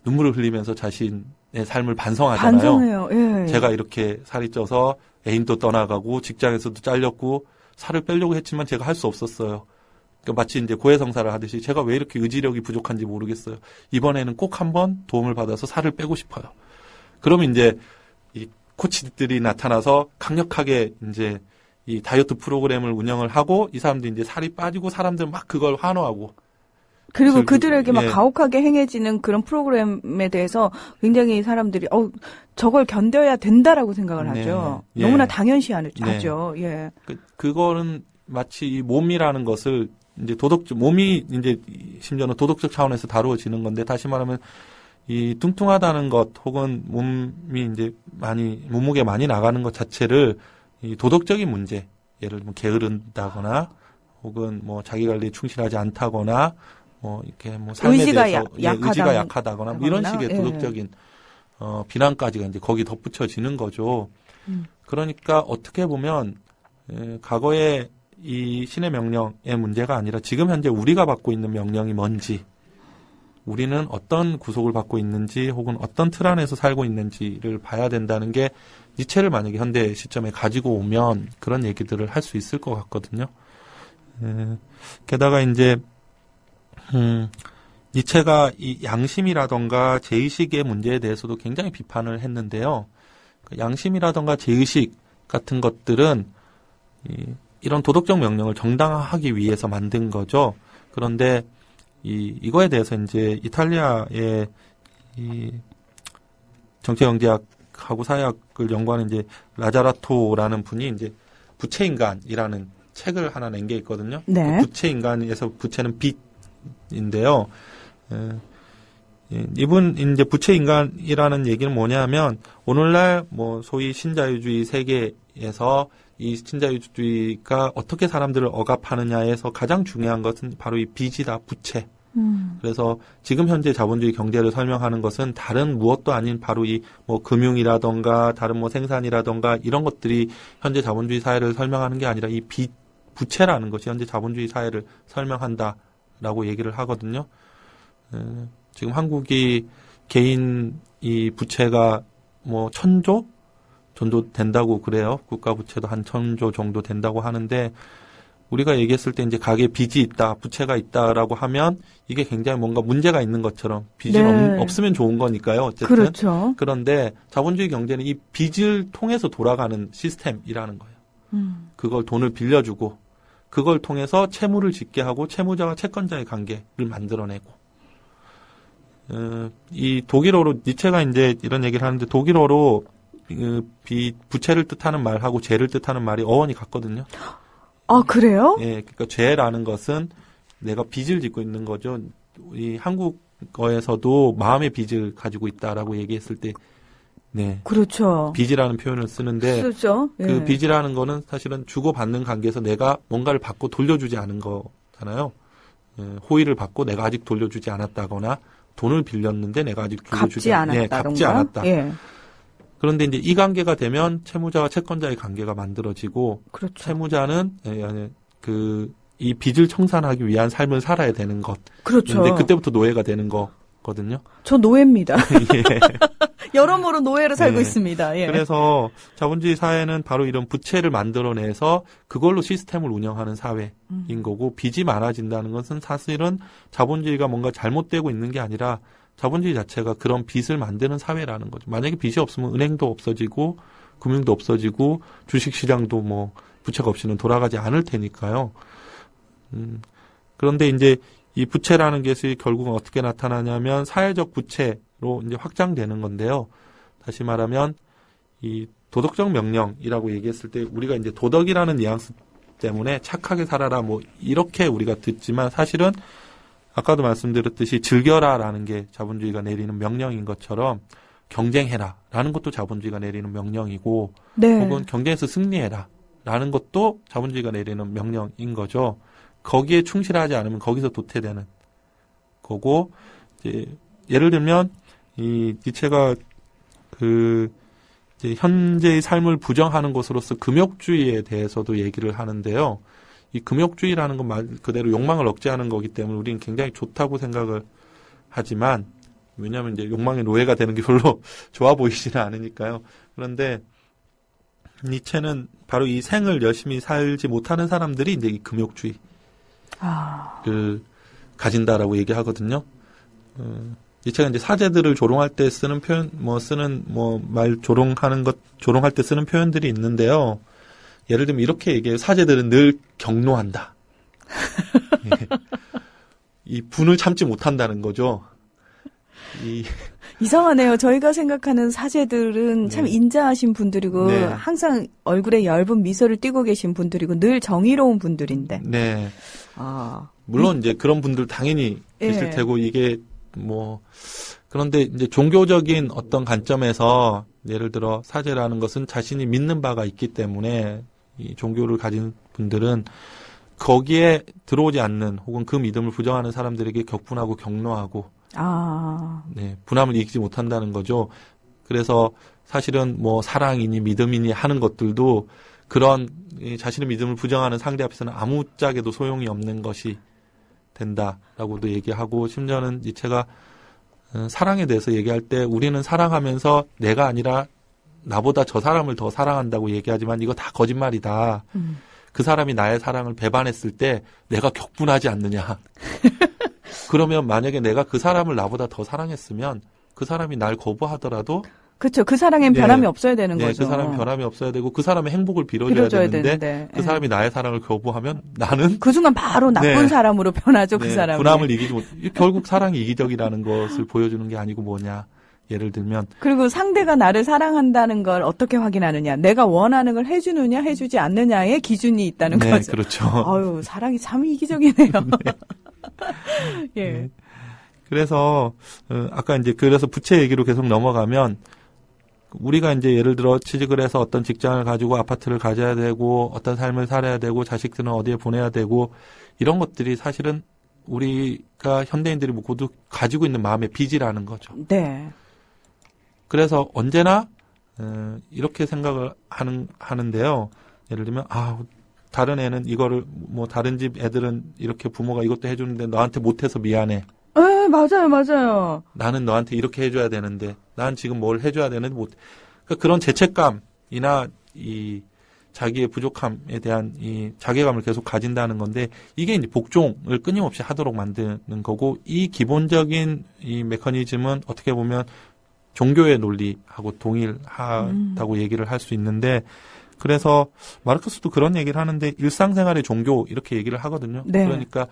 눈물을 흘리면서 자신의 삶을 반성하잖아요. 반성해요. 예. 제가 이렇게 살이 쪄서 애인도 떠나가고 직장에서도 잘렸고 살을 빼려고 했지만 제가 할 수 없었어요. 그러니까 마치 이제 고해성사를 하듯이 제가 왜 이렇게 의지력이 부족한지 모르겠어요. 이번에는 꼭 한번 도움을 받아서 살을 빼고 싶어요. 그러면 이제 코치들이 나타나서 강력하게 이제 이 다이어트 프로그램을 운영을 하고 이 사람들이 이제 살이 빠지고 사람들은 막 그걸 환호하고 그리고 그들에게 막 예. 가혹하게 행해지는 그런 프로그램에 대해서 굉장히 사람들이 저걸 견뎌야 된다라고 생각을 네. 하죠. 예. 너무나 당연시하죠. 예. 그거는 마치 이 몸이라는 것을 이제 몸이 이제 심지어는 도덕적 차원에서 다루어지는 건데 다시 말하면 이 뚱뚱하다는 것 혹은 몸이 이제 몸무게 많이 나가는 것 자체를 이 도덕적인 문제, 예를 들면 게으른다거나 혹은 뭐 자기 관리에 충실하지 않다거나 뭐 이렇게 뭐 삶에 의지가 대해서 의지가 약하다거나 뭐 이런 식의 예. 도덕적인 비난까지가 이제 거기 덧붙여지는 거죠. 그러니까 어떻게 보면 과거에 이 신의 명령의 문제가 아니라 지금 현재 우리가 받고 있는 명령이 뭔지, 우리는 어떤 구속을 받고 있는지 혹은 어떤 틀 안에서 살고 있는지를 봐야 된다는 게 니체를 만약에 현대 시점에 가지고 오면 그런 얘기들을 할 수 있을 것 같거든요. 게다가 이제 니체가 이 양심이라던가 제의식의 문제에 대해서도 굉장히 비판을 했는데요. 양심이라던가 제의식 같은 것들은 이런 도덕적 명령을 정당화하기 위해서 만든 거죠. 그런데 이거에 대해서 이제 이탈리아의 이 정치경제학하고 사회학을 연구하는 이제 라자라토라는 분이 이제 부채인간이라는 책을 하나 낸 게 있거든요. 네. 그 부채인간에서 부채는 빚인데요. 이분 이제 부채인간이라는 얘기는 뭐냐면 오늘날 뭐 소위 신자유주의 세계에서 이 신자유주의가 어떻게 사람들을 억압하느냐에서 가장 중요한 것은 바로 이 빚이다, 부채. 그래서 지금 현재 자본주의 경제를 설명하는 것은 다른 무엇도 아닌 바로 이 뭐 금융이라던가 다른 뭐 생산이라던가 이런 것들이 현재 자본주의 사회를 설명하는 게 아니라 이 빚, 부채라는 것이 현재 자본주의 사회를 설명한다라고 얘기를 하거든요. 지금 한국이 개인 이 부채가 뭐 1,000조 정도 된다고 그래요. 국가 부채도 한 1,000조 정도 된다고 하는데 우리가 얘기했을 때 이제 가계에 빚이 있다, 부채가 있다라고 하면 이게 굉장히 뭔가 문제가 있는 것처럼 빚이 네. 없으면 좋은 거니까요. 어쨌든. 그렇죠. 그런데 자본주의 경제는 이 빚을 통해서 돌아가는 시스템이라는 거예요. 그걸 돈을 빌려주고 그걸 통해서 채무를 짓게 하고 채무자와 채권자의 관계를 만들어내고 이 독일어로 니체가 이제 이런 얘기를 하는데 독일어로 부채를 뜻하는 말하고 죄를 뜻하는 말이 어원이 같거든요. 아, 그래요? 예, 그러니까 죄라는 것은 내가 빚을 짓고 있는 거죠. 이 한국어에서도 마음의 빚을 가지고 있다라고 얘기했을 때, 네, 그렇죠. 빚이라는 표현을 쓰는데 쓰죠. 예. 그 빚이라는 거는 사실은 주고받는 관계에서 내가 뭔가를 받고 돌려주지 않은 거잖아요. 호의를 받고 내가 아직 돌려주지 않았다거나 돈을 빌렸는데 내가 아직 갚지 않았다. 예, 갚지 않았다. 예. 그런데 이제 이 관계가 되면 채무자와 채권자의 관계가 만들어지고 그렇죠. 채무자는 이 빚을 청산하기 위한 삶을 살아야 되는 것. 그렇죠. 근데 그때부터 노예가 되는 거거든요. 저 노예입니다. 예. 여러모로 노예로 살고 예. 있습니다. 예. 그래서 자본주의 사회는 바로 이런 부채를 만들어내서 그걸로 시스템을 운영하는 사회인 거고 빚이 많아진다는 것은 사실은 자본주의가 뭔가 잘못되고 있는 게 아니라 자본주의 자체가 그런 빚을 만드는 사회라는 거죠. 만약에 빚이 없으면 은행도 없어지고 금융도 없어지고 주식시장도 뭐 부채가 없이는 돌아가지 않을 테니까요. 그런데 이제 이 부채라는 것이 결국은 어떻게 나타나냐면 사회적 부채로 이제 확장되는 건데요. 다시 말하면 이 도덕적 명령이라고 얘기했을 때 우리가 이제 도덕이라는 뉘앙스 때문에 착하게 살아라 뭐 이렇게 우리가 듣지만 사실은 아까도 말씀드렸듯이 즐겨라라는 게 자본주의가 내리는 명령인 것처럼 경쟁해라라는 것도 자본주의가 내리는 명령이고 네. 혹은 경쟁에서 승리해라라는 것도 자본주의가 내리는 명령인 거죠. 거기에 충실하지 않으면 거기서 도태되는 거고 이제 예를 들면 이 니체가 이제 현재의 삶을 부정하는 것으로서 금욕주의에 대해서도 얘기를 하는데요. 이 금욕주의라는 건 말 그대로 욕망을 억제하는 거기 때문에 우리는 굉장히 좋다고 생각을 하지만 왜냐하면 이제 욕망의 노예가 되는 게 별로 좋아 보이지는 않으니까요. 그런데 니체는 바로 이 생을 열심히 살지 못하는 사람들이 이제 이 금욕주의를 가진다라고 얘기하거든요. 니체가 이제 사제들을 조롱할 때 쓰는 표현, 말 조롱할 때 쓰는 표현들이 있는데요. 예를 들면 이렇게 얘기해요. 사제들은 늘 격노한다. 예. 이 분을 참지 못한다는 거죠. 이상하네요. 저희가 생각하는 사제들은 참 인자하신 분들이고 네. 항상 얼굴에 얇은 미소를 띠고 계신 분들이고 늘 정의로운 분들인데. 네. 아. 물론 이제 그런 분들 당연히 있을 테고 이게 그런데 이제 종교적인 어떤 관점에서 예를 들어 사제라는 것은 자신이 믿는 바가 있기 때문에 이 종교를 가진 분들은 거기에 들어오지 않는 혹은 그 믿음을 부정하는 사람들에게 격분하고 격노하고 네, 분함을 이기지 못한다는 거죠. 그래서 사실은 사랑이니 믿음이니 하는 것들도 그런 자신의 믿음을 부정하는 상대 앞에서는 아무짝에도 소용이 없는 것이 된다라고도 얘기하고 심지어는 니체가 사랑에 대해서 얘기할 때 우리는 사랑하면서 내가 아니라 나보다 저 사람을 더 사랑한다고 얘기하지만 이거 다 거짓말이다. 그 사람이 나의 사랑을 배반했을 때 내가 격분하지 않느냐. 그러면 만약에 내가 그 사람을 나보다 더 사랑했으면 그 사람이 날 거부하더라도 그렇죠. 그 사랑엔 변함이 없어야 되는 거죠. 그 사람은 변함이 없어야 되고 그 사람의 행복을 빌어줘야 되는데 그 사람이 나의 사랑을 거부하면 나는 그 순간 바로 나쁜 사람으로 변하죠. 그 사람이. 분함을 이기지 못. 결국 사랑이 이기적이라는 것을 보여주는 게 아니고 뭐냐. 예를 들면 그리고 상대가 나를 사랑한다는 걸 어떻게 확인하느냐. 내가 원하는 걸 해주느냐 해주지 않느냐의 기준이 있다는 거죠. 네, 그렇죠. 아유, 사랑이 참 이기적이네요. 예. 네. 그래서 아까 이제 그래서 부채 얘기로 계속 넘어가면 우리가 이제 예를 들어 취직을 해서 어떤 직장을 가지고 아파트를 가져야 되고 어떤 삶을 살아야 되고 자식들은 어디에 보내야 되고 이런 것들이 사실은 우리가 현대인들이 모두 가지고 있는 마음의 빚이라는 거죠. 네. 그래서 언제나 이렇게 생각을 하는데요. 예를 들면 다른 애는 이거를 다른 집 애들은 이렇게 부모가 이것도 해주는데 너한테 못해서 미안해. 네, 맞아요. 나는 너한테 이렇게 해줘야 되는데 난 지금 뭘 해줘야 되는데 못. 그러니까 그런 죄책감이나 이 자기의 부족함에 대한 이 자괴감을 계속 가진다는 건데 이게 이제 복종을 끊임없이 하도록 만드는 거고 이 기본적인 이 메커니즘은 어떻게 보면 종교의 논리하고 동일하다고 얘기를 할 수 있는데 그래서 마르크스도 그런 얘기를 하는데 일상생활의 종교 이렇게 얘기를 하거든요. 네. 그러니까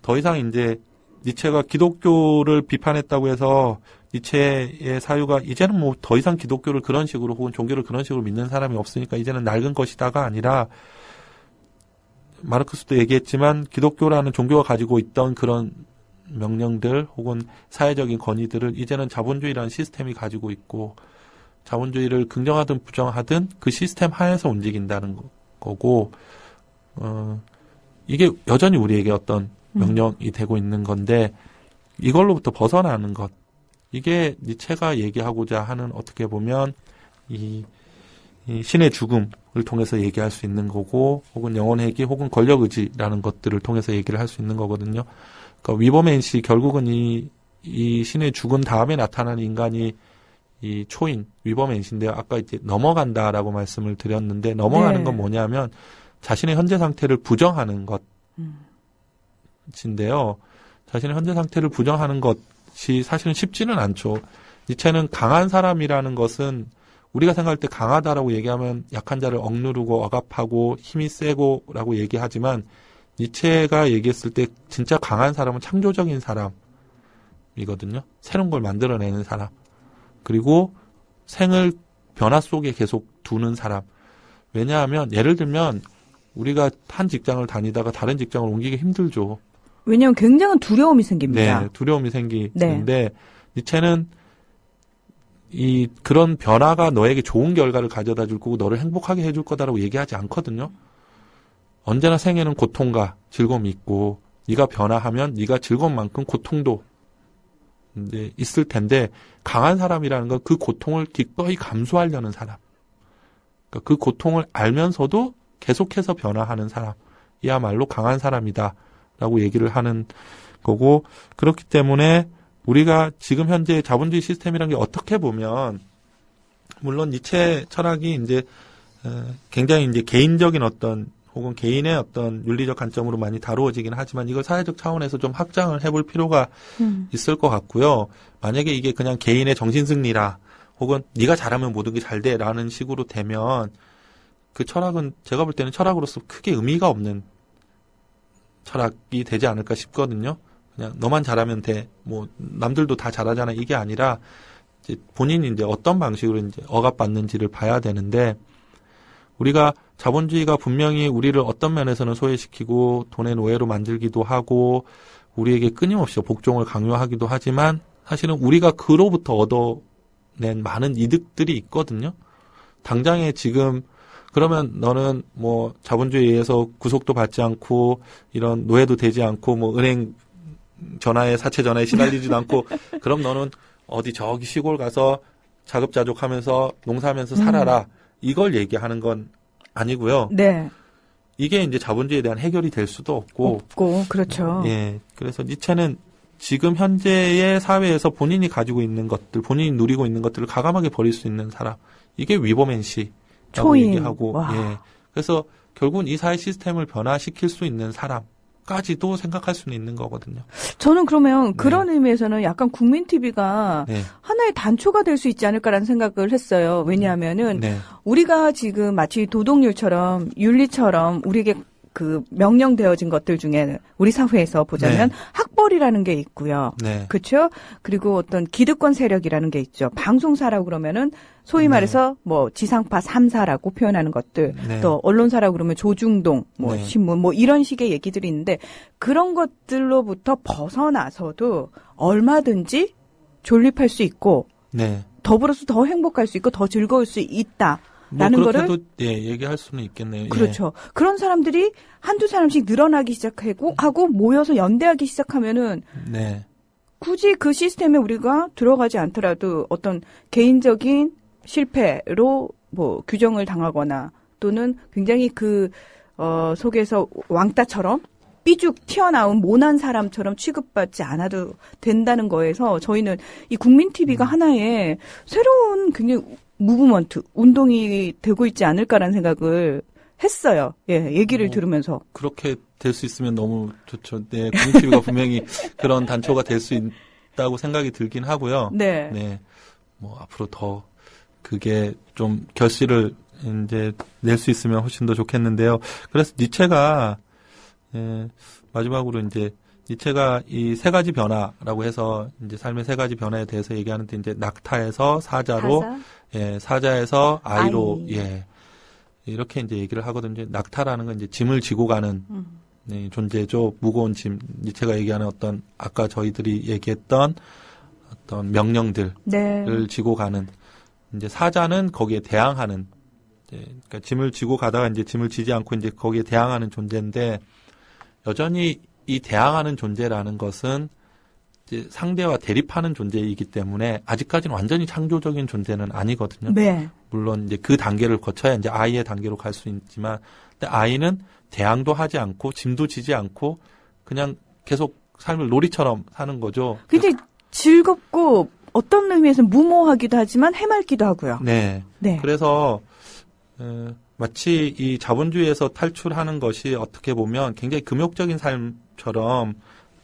더 이상 이제 니체가 기독교를 비판했다고 해서 니체의 사유가 이제는 더 이상 기독교를 그런 식으로 혹은 종교를 그런 식으로 믿는 사람이 없으니까 이제는 낡은 것이다가 아니라 마르크스도 얘기했지만 기독교라는 종교가 가지고 있던 그런 명령들 혹은 사회적인 권위들을 이제는 자본주의라는 시스템이 가지고 있고 자본주의를 긍정하든 부정하든 그 시스템 하에서 움직인다는 거고 이게 여전히 우리에게 어떤 명령이 되고 있는 건데 이걸로부터 벗어나는 것 이게 니체가 얘기하고자 하는 어떻게 보면 이 신의 죽음을 통해서 얘기할 수 있는 거고 혹은 영혼회귀 혹은 권력의지라는 것들을 통해서 얘기를 할 수 있는 거거든요. 그러니까 위버맨시 결국은 이 신의 죽은 다음에 나타나는 인간이 이 초인 위버맨시인데요. 아까 이제 넘어간다라고 말씀을 드렸는데 넘어가는 건 뭐냐면 자신의 현재 상태를 부정하는 것인데요. 자신의 현재 상태를 부정하는 것이 사실은 쉽지는 않죠. 니체는 강한 사람이라는 것은 우리가 생각할 때 강하다라고 얘기하면 약한 자를 억누르고 억압하고 힘이 세고라고 얘기하지만 니체가 얘기했을 때 진짜 강한 사람은 창조적인 사람이거든요. 새로운 걸 만들어내는 사람. 그리고 생을 변화 속에 계속 두는 사람. 왜냐하면 예를 들면 우리가 한 직장을 다니다가 다른 직장을 옮기기 힘들죠. 왜냐하면 굉장한 두려움이 생깁니다. 네, 두려움이 생기는데 니체는 그런 변화가 너에게 좋은 결과를 가져다 줄 거고 너를 행복하게 해줄 거다라고 얘기하지 않거든요. 언제나 생에는 고통과 즐거움이 있고 네가 변화하면 네가 즐거운 만큼 고통도 이제 있을 텐데 강한 사람이라는 건 그 고통을 기꺼이 감수하려는 사람. 그러니까 그 고통을 알면서도 계속해서 변화하는 사람이야말로 강한 사람이다라고 얘기를 하는 거고 그렇기 때문에 우리가 지금 현재 자본주의 시스템이라는 게 어떻게 보면 물론 니체 철학이 이제 굉장히 이제 개인적인 어떤 혹은 개인의 어떤 윤리적 관점으로 많이 다루어지긴 하지만 이걸 사회적 차원에서 좀 확장을 해볼 필요가 있을 것 같고요. 만약에 이게 그냥 개인의 정신승리라 혹은 네가 잘하면 모든 게 잘 돼라는 식으로 되면 그 철학은 제가 볼 때는 철학으로서 크게 의미가 없는 철학이 되지 않을까 싶거든요. 그냥 너만 잘하면 돼. 뭐 남들도 다 잘하잖아. 이게 아니라 이제 본인이 이제 어떤 방식으로 이제 억압받는지를 봐야 되는데 우리가 자본주의가 분명히 우리를 어떤 면에서는 소외시키고 돈의 노예로 만들기도 하고 우리에게 끊임없이 복종을 강요하기도 하지만 사실은 우리가 그로부터 얻어낸 많은 이득들이 있거든요. 당장에 지금 그러면 너는 뭐 자본주의에 의해서 구속도 받지 않고 이런 노예도 되지 않고 뭐 은행 전화에 사채 전화에 시달리지도 않고 그럼 너는 어디 저기 시골 가서 자급자족하면서 농사하면서 살아라. 이걸 얘기하는 건 아니고요. 네. 이게 이제 자본주의에 대한 해결이 될 수도 없고. 그렇죠. 예. 그래서 니체는 지금 현재의 사회에서 본인이 가지고 있는 것들, 본인이 누리고 있는 것들을 가감하게 버릴 수 있는 사람. 이게 위버맨시라고 초인. 얘기하고. 예. 그래서 결국은 이 사회 시스템을 변화시킬 수 있는 사람까지도 생각할 수는 있는 거거든요. 저는 그러면 그런 의미에서는 약간 국민 TV가 네. 하나의 단초가 될 수 있지 않을까라는 생각을 했어요. 왜냐하면은 네. 우리가 지금 마치 도덕률처럼 윤리처럼 우리에게 그 명령되어진 것들 중에 우리 사회에서 보자면 네. 학벌이라는 게 있고요. 네. 그렇죠? 그리고 어떤 기득권 세력이라는 게 있죠. 방송사라고 그러면은 소위 말해서 뭐 지상파 3사라고 표현하는 것들, 네. 또 언론사라고 그러면 조중동, 뭐 네. 신문, 뭐 이런 식의 얘기들이 있는데 그런 것들로부터 벗어나서도 얼마든지 존립할 수 있고 네. 더불어서 더 행복할 수 있고 더 즐거울 수 있다. 뭐 라는 그렇게도 거를 얘기할 수는 있겠네요. 그렇죠. 그런 사람들이 한두 사람씩 늘어나기 하고 모여서 연대하기 시작하면은 네. 굳이 그 시스템에 우리가 들어가지 않더라도 어떤 개인적인 실패로 뭐 규정을 당하거나 또는 굉장히 속에서 왕따처럼 삐죽 튀어나온 모난 사람처럼 취급받지 않아도 된다는 거에서 저희는 이 국민 TV가 하나의 새로운 굉장히 무브먼트, 운동이 되고 있지 않을까라는 생각을 했어요. 예, 얘기를 들으면서. 그렇게 될 수 있으면 너무 좋죠. 네, 국민TV가 분명히 그런 단초가 될 수 있다고 생각이 들긴 하고요. 네. 네. 뭐, 앞으로 더 그게 좀 결실을 이제 낼 수 있으면 훨씬 더 좋겠는데요. 그래서 니체가, 마지막으로 이제 니체가 이 세 가지 변화라고 해서 이제 삶의 세 가지 변화에 대해서 얘기하는데 이제 낙타에서 사자로, 사자에서 아이로, 이렇게 이제 얘기를 하거든요. 낙타라는 건 이제 짐을 지고 가는 존재죠. 무거운 짐. 니체가 얘기하는 어떤 아까 저희들이 얘기했던 어떤 명령들을 지고 가는. 이제 사자는 거기에 대항하는. 그러니까 짐을 지고 가다가 이제 짐을 지지 않고 이제 거기에 대항하는 존재인데 여전히 이 대항하는 존재라는 것은 이제 상대와 대립하는 존재이기 때문에 아직까지는 완전히 창조적인 존재는 아니거든요. 네. 물론 이제 그 단계를 거쳐야 이제 아이의 단계로 갈 수 있지만, 근데 아이는 대항도 하지 않고 짐도 지지 않고 그냥 계속 삶을 놀이처럼 사는 거죠. 굉장히 즐겁고 어떤 의미에서 무모하기도 하지만 해맑기도 하고요. 네. 네. 그래서 마치 이 자본주의에서 탈출하는 것이 어떻게 보면 굉장히 금욕적인 삶처럼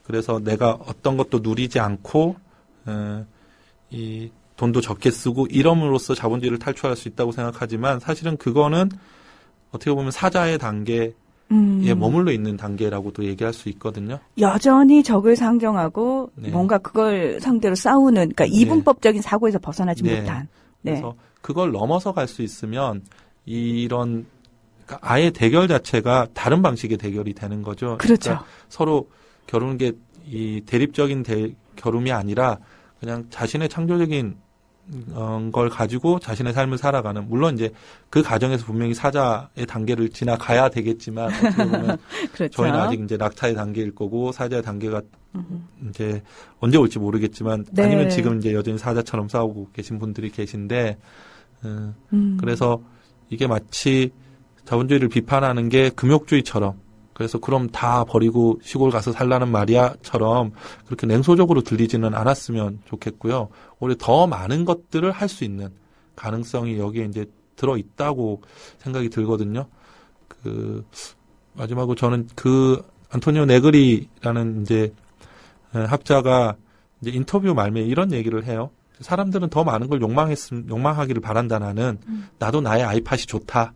그래서 내가 어떤 것도 누리지 않고 이 돈도 적게 쓰고 이럼으로써 자본주의를 탈출할 수 있다고 생각하지만 사실은 그거는 어떻게 보면 사자의 단계에 머물러 있는 단계라고도 얘기할 수 있거든요. 여전히 적을 상정하고 뭔가 그걸 상대로 싸우는 그러니까 이분법적인 사고에서 벗어나지 못한. 그래서 그걸 넘어서 갈 수 있으면 이런 그러니까 아예 대결 자체가 다른 방식의 대결이 되는 거죠. 그렇죠. 그러니까 서로 겨루는 게 이 대립적인 겨룸이 아니라 그냥 자신의 창조적인 걸 가지고 자신의 삶을 살아가는 물론 이제 그 과정에서 분명히 사자의 단계를 지나가야 되겠지만 어떻게 보면 그렇죠. 저희는 아직 이제 낙타의 단계일 거고 사자의 단계가 이제 언제 올지 모르겠지만 아니면 지금 이제 여전히 사자처럼 싸우고 계신 분들이 계신데 그래서 이게 마치 자본주의를 비판하는 게 금욕주의처럼 그래서 그럼 다 버리고 시골 가서 살라는 말이야처럼 그렇게 냉소적으로 들리지는 않았으면 좋겠고요. 오히려 더 많은 것들을 할 수 있는 가능성이 여기에 이제 들어 있다고 생각이 들거든요. 마지막으로 저는 그 안토니오 네그리라는 이제 학자가 이제 인터뷰 말미에 이런 얘기를 해요. 사람들은 더 많은 걸 욕망하기를 바란다. 나는 나도 나의 아이팟이 좋다.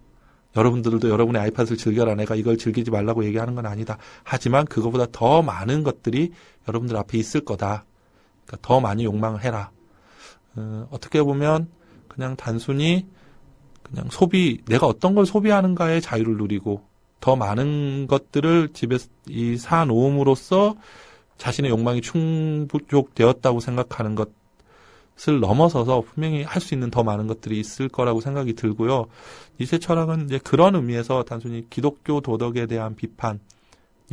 여러분들도 여러분의 아이팟을 즐겨라. 내가 이걸 즐기지 말라고 얘기하는 건 아니다. 하지만 그거보다 더 많은 것들이 여러분들 앞에 있을 거다. 그러니까 더 많이 욕망을 해라. 어떻게 보면 그냥 단순히 그냥 내가 어떤 걸 소비하는가의 자유를 누리고 더 많은 것들을 집에 사놓음으로써 자신의 욕망이 충족되었다고 생각하는 것을 넘어서서 분명히 할 수 있는 더 많은 것들이 있을 거라고 생각이 들고요. 니체 철학은 이제 그런 의미에서 단순히 기독교 도덕에 대한 비판이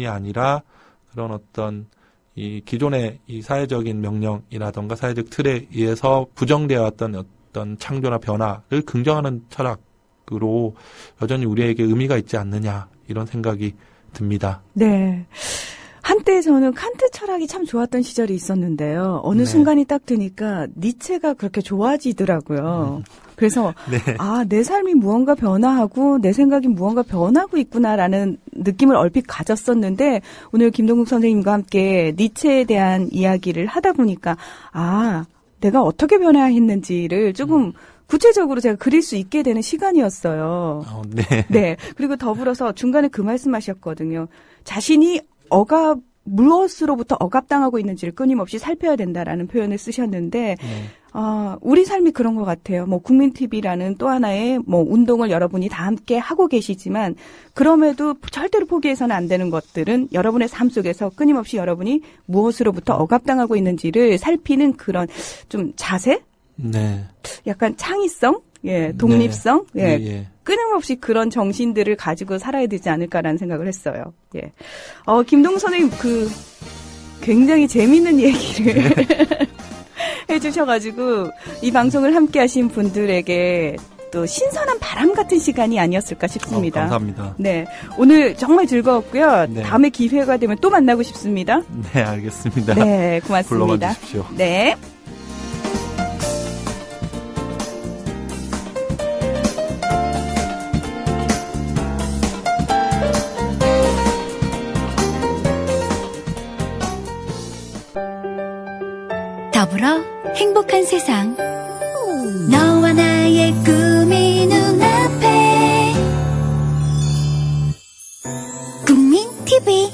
아니라 그런 어떤 이 기존의 이 사회적인 명령이라던가 사회적 틀에 의해서 부정되어 왔던 어떤 창조나 변화를 긍정하는 철학으로 여전히 우리에게 의미가 있지 않느냐 이런 생각이 듭니다. 네. 한때 저는 칸트 철학이 참 좋았던 시절이 있었는데요. 어느 네. 순간이 딱 드니까 니체가 그렇게 좋아지더라고요. 그래서 네. 내 삶이 무언가 변화하고 내 생각이 무언가 변하고 있구나라는 느낌을 얼핏 가졌었는데 오늘 김동국 선생님과 함께 니체에 대한 이야기를 하다 보니까 내가 어떻게 변해야 했는지를 조금 구체적으로 제가 그릴 수 있게 되는 시간이었어요. 네. 네. 그리고 더불어서 중간에 그 말씀하셨거든요. 자신이 무엇으로부터 억압당하고 있는지를 끊임없이 살펴야 된다라는 표현을 쓰셨는데, 우리 삶이 그런 것 같아요. 국민TV라는 또 하나의 운동을 여러분이 다 함께 하고 계시지만, 그럼에도 절대로 포기해서는 안 되는 것들은 여러분의 삶 속에서 끊임없이 여러분이 무엇으로부터 억압당하고 있는지를 살피는 그런 좀 자세? 네. 약간 창의성? 독립성? 네. 예. 끊임없이 그런 정신들을 가지고 살아야 되지 않을까라는 생각을 했어요. 예. 김동국 선생님 굉장히 재미있는 얘기를 해주셔가지고 이 방송을 함께 하신 분들에게 또 신선한 바람 같은 시간이 아니었을까 싶습니다. 감사합니다. 네. 오늘 정말 즐거웠고요. 네. 다음에 기회가 되면 또 만나고 싶습니다. 네, 알겠습니다. 네, 고맙습니다. 불러봐 주십시오. 네. 더불어 행복한 세상 너와 나의 꿈이 눈앞에 국민TV